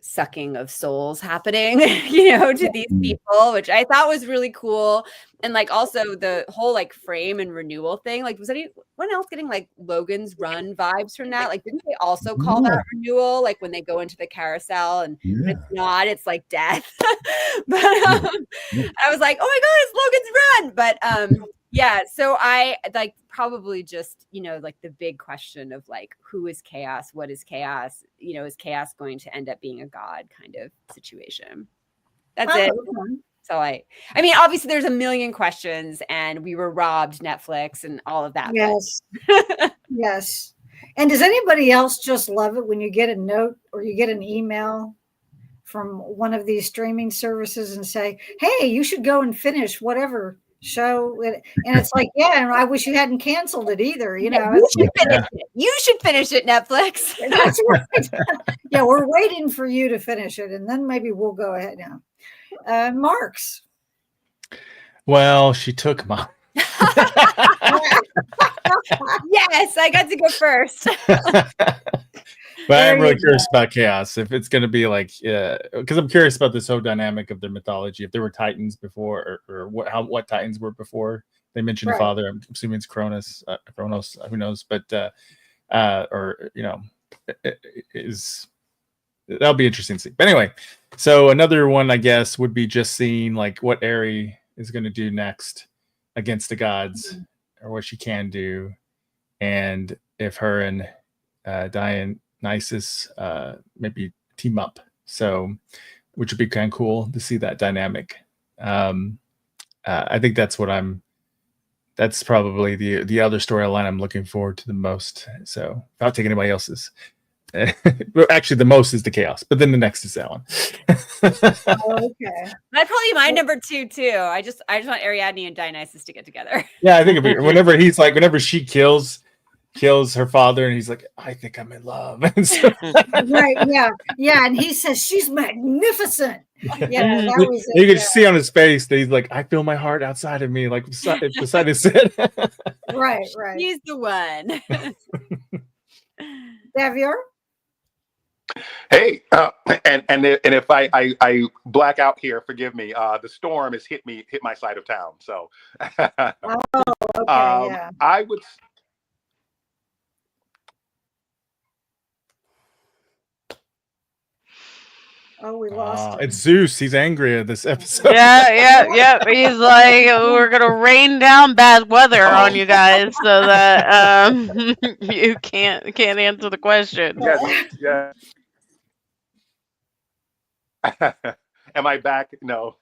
sucking of souls happening, to these people, which I thought was really cool. And also the whole frame and renewal thing. Was anyone else getting Logan's Run vibes from that? Didn't they also call that renewal? When they go into the carousel and it's not, it's death. But I was like, oh my God, it's Logan's Run. But yeah, so I probably just, the big question of who is Kaos? What is Kaos? Is Kaos going to end up being a god kind of situation? That's it. So I mean, obviously there's a million questions, and we were robbed Netflix and all of that. Yes. Yes. And does anybody else just love it when you get a note or you get an email from one of these streaming services and say, hey, you should go and finish whatever show, and it's like, yeah, and I wish you hadn't canceled it either. You should finish it. You should finish it, Netflix. That's right. Yeah, we're waiting for you to finish it, and then maybe we'll go ahead now. Marks. Well, she took mine. Yes, I got to go first. But I am There really you curious about Chaos. If it's going to be like, because I'm curious about this whole dynamic of their mythology. If there were Titans before, or what Titans were before. They mentioned a Right. father. I'm assuming it's Cronus. Chronos. Who knows? But or is that'll be interesting to see. But anyway, so another one I guess would be just seeing like what Aerie is going to do next against the gods, or what she can do, and if her and Dionysus maybe team up. So, which would be kind of cool to see that dynamic. I think that's what that's probably the other storyline I'm looking forward to the most. So, without taking anybody else's. Well, actually, the most is the Chaos, but then the next is that one. Okay. That'd probably be my number 2 too. I just want Ariadne and Dionysus to get together. Yeah, I think whenever she kills her father, and he's like, I think I'm in love. And so, Right. Yeah. And he says she's magnificent. Yeah, that was you it. can see on his face that he's like, I feel my heart outside of me, like beside his head. Right. He's the one. Xavier? Hey, and if I black out here, forgive me. The storm has hit my side of town. So, Okay, yeah. I would. Oh, we lost him. It's Zeus. He's angry at this episode. Yeah. He's like, we're gonna rain down bad weather on you guys so that you can't answer the question. Yeah. Am I back? No.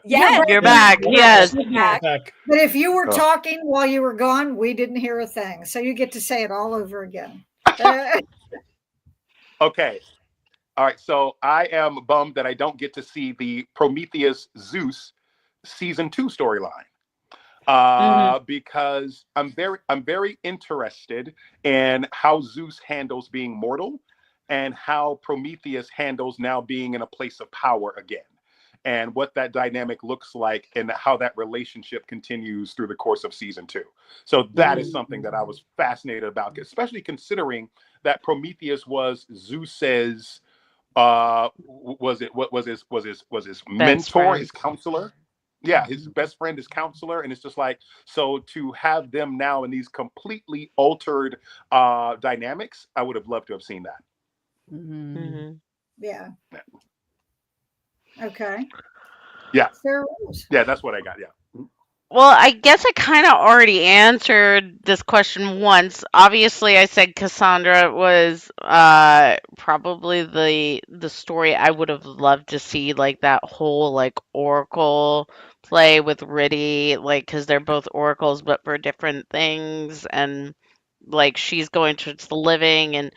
Yeah, You're back. Yes. But if you were talking while you were gone, we didn't hear a thing. So you get to say it all over again. Okay. All right. So I am bummed that I don't get to see the Prometheus Zeus season 2 storyline. Because I'm very interested in how Zeus handles being mortal, and how Prometheus handles now being in a place of power again, and what that dynamic looks like, and how that relationship continues through the course of season 2. So that is something that I was fascinated about, especially considering that Prometheus was Zeus's was his mentor, his counselor. Yeah, his best friend, his counselor. And it's just like, so to have them now in these completely altered dynamics, I would have loved to have seen that. Yeah. Okay. Yeah. Sarah Rose. Yeah, that's what I got. Yeah. Well, I guess I kind of already answered this question once. Obviously, I said Cassandra was probably the story I would have loved to see, like that whole like Oracle play with Riddy, like because they're both oracles but for different things, and like she's going towards the living and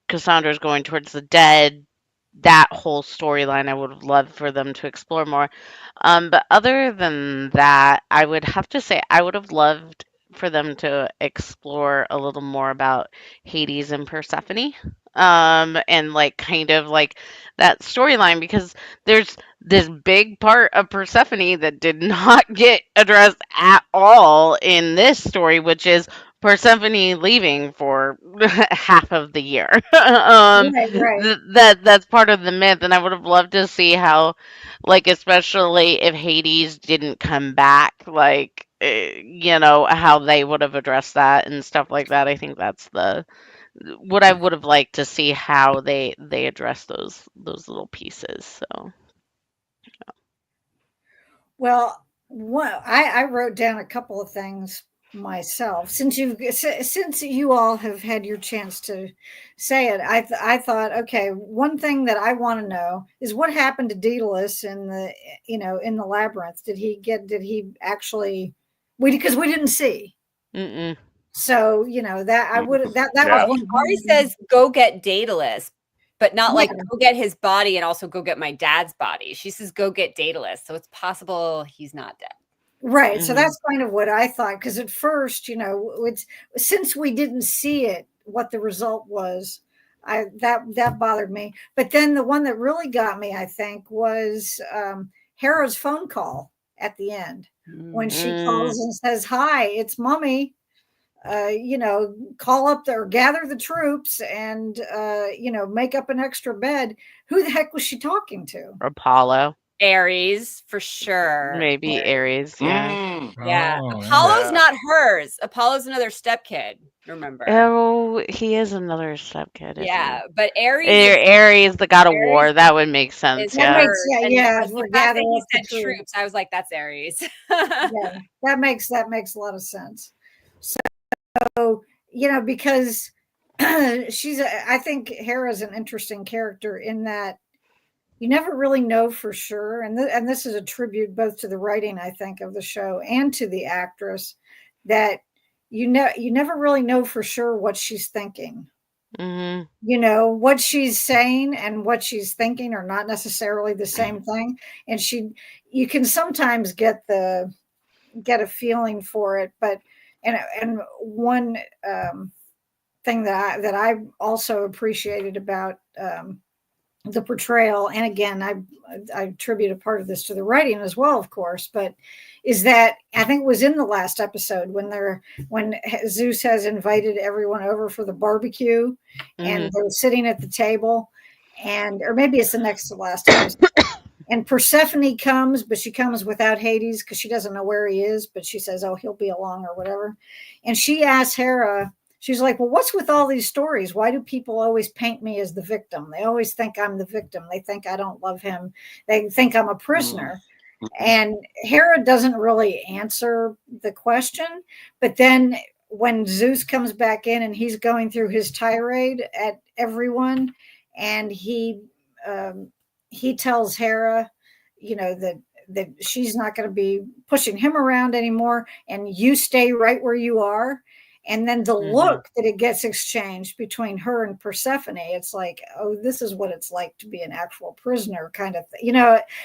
Cassandra's going towards the dead. That whole storyline I would have loved for them to explore more. But other than that, I would have to say I would have loved for them to explore a little more about Hades and Persephone. And like kind of like that storyline, because there's this big part of Persephone that did not get addressed at all in this story, which is Persephone leaving for half of the year. Right. That's part of the myth, and I would have loved to see how, like, especially if Hades didn't come back, like, how they would have addressed that and stuff like that. I think that's what I would have liked to see, how they address those little pieces. So Well, I wrote down a couple of things myself. Since you all have had your chance to say it, I thought, okay, one thing that I want to know is what happened to Daedalus in the labyrinth. Did he actually? Because we didn't see. Mm-mm. So that I would that Yeah. was Ari says go get Daedalus, but not like Yeah. go get his body and also go get my dad's body. She says go get Daedalus, so it's possible he's not dead. Right. So that's kind of what I thought. Because at first, since we didn't see it, what the result was, that bothered me. But then the one that really got me, I think, was Hera's phone call at the end when she calls and says, "Hi, it's Mommy." call up or gather the troops and, make up an extra bed. Who the heck was she talking to? Apollo. Aries, for sure. Maybe Aries. Yeah. Mm. Yeah. Oh, Apollo's yeah. not hers. Apollo's another stepkid, remember? Oh, he is another stepkid. Yeah. Isn't But Aries he? is Aries, the god of Aries war. That would make sense. is That Yeah. makes hers. And we're the fact that gathering he up the said troops. troops, I was like, that's Aries. Yeah, that makes a lot of sense. So, because I think Hera's an interesting character in that you never really know for sure, and this is a tribute both to the writing, I think, of the show and to the actress, that you never really know for sure what she's thinking. Hmm. What she's saying and what she's thinking are not necessarily the same thing, and you can sometimes get a feeling for it, but and one thing that I also appreciated about the portrayal, and again, I attribute a part of this to the writing as well, of course, but is that I think it was in the last episode when Zeus has invited everyone over for the barbecue, and they're sitting at the table, or maybe it's the next to last episode. And Persephone comes, but she comes without Hades because she doesn't know where he is, but she says, oh, he'll be along or whatever. And she asks Hera, she's like, well, what's with all these stories? Why do people always paint me as the victim? They always think I'm the victim. They think I don't love him. They think I'm a prisoner. And Hera doesn't really answer the question. But then when Zeus comes back in and he's going through his tirade at everyone, and he tells Hera, that she's not going to be pushing him around anymore, and you stay right where you are. And then the look that it gets exchanged between her and Persephone, it's like, oh, this is what it's like to be an actual prisoner, kind of thing.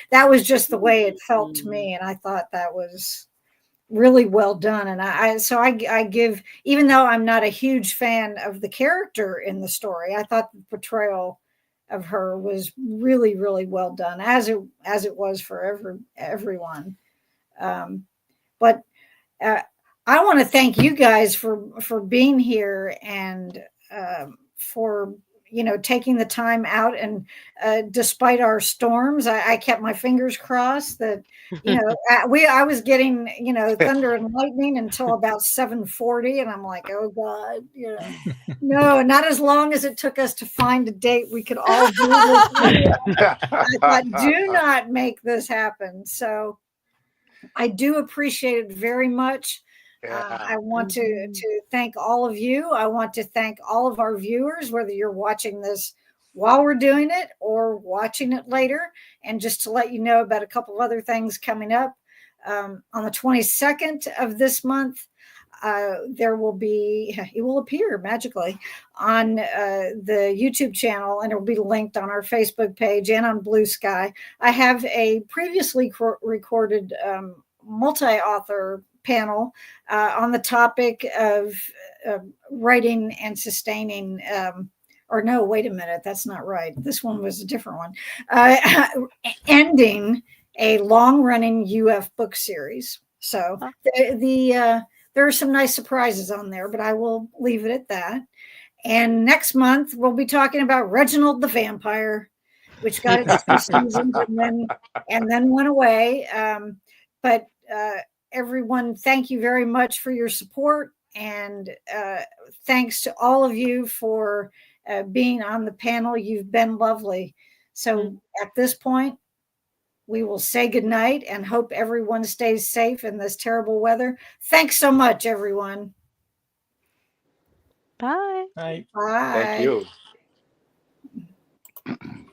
That was just the way it felt to me, and I thought that was really well done. And I give, even though I'm not a huge fan of the character in the story, I thought the portrayal of her was really, really well done, as it was for everyone. But I want to thank you guys for being here and for taking the time out, and despite our storms, I kept my fingers crossed that I was getting thunder and lightning until about 7:40, and I'm like, oh God, no, not as long as it took us to find a date we could all do this. I thought, do not make this happen. So I do appreciate it very much. I want to thank all of you. I want to thank all of our viewers, whether you're watching this while we're doing it or watching it later. And just to let you know about a couple of other things coming up, on the 22nd of this month, it will appear magically on the YouTube channel, and it will be linked on our Facebook page and on Blue Sky. I have a previously recorded multi-author panel on the topic of writing and sustaining or no, wait a minute, that's not right. This one was a different one. Ending a long-running UF book series. So there are some nice surprises on there, but I will leave it at that. And next month, we'll be talking about Reginald the Vampire, which got its 2 seasons and then went away. But everyone, thank you very much for your support. And thanks to all of you for being on the panel. You've been lovely. So at this point, we will say goodnight and hope everyone stays safe in this terrible weather. Thanks so much, everyone. Bye. Right. Bye. Thank you.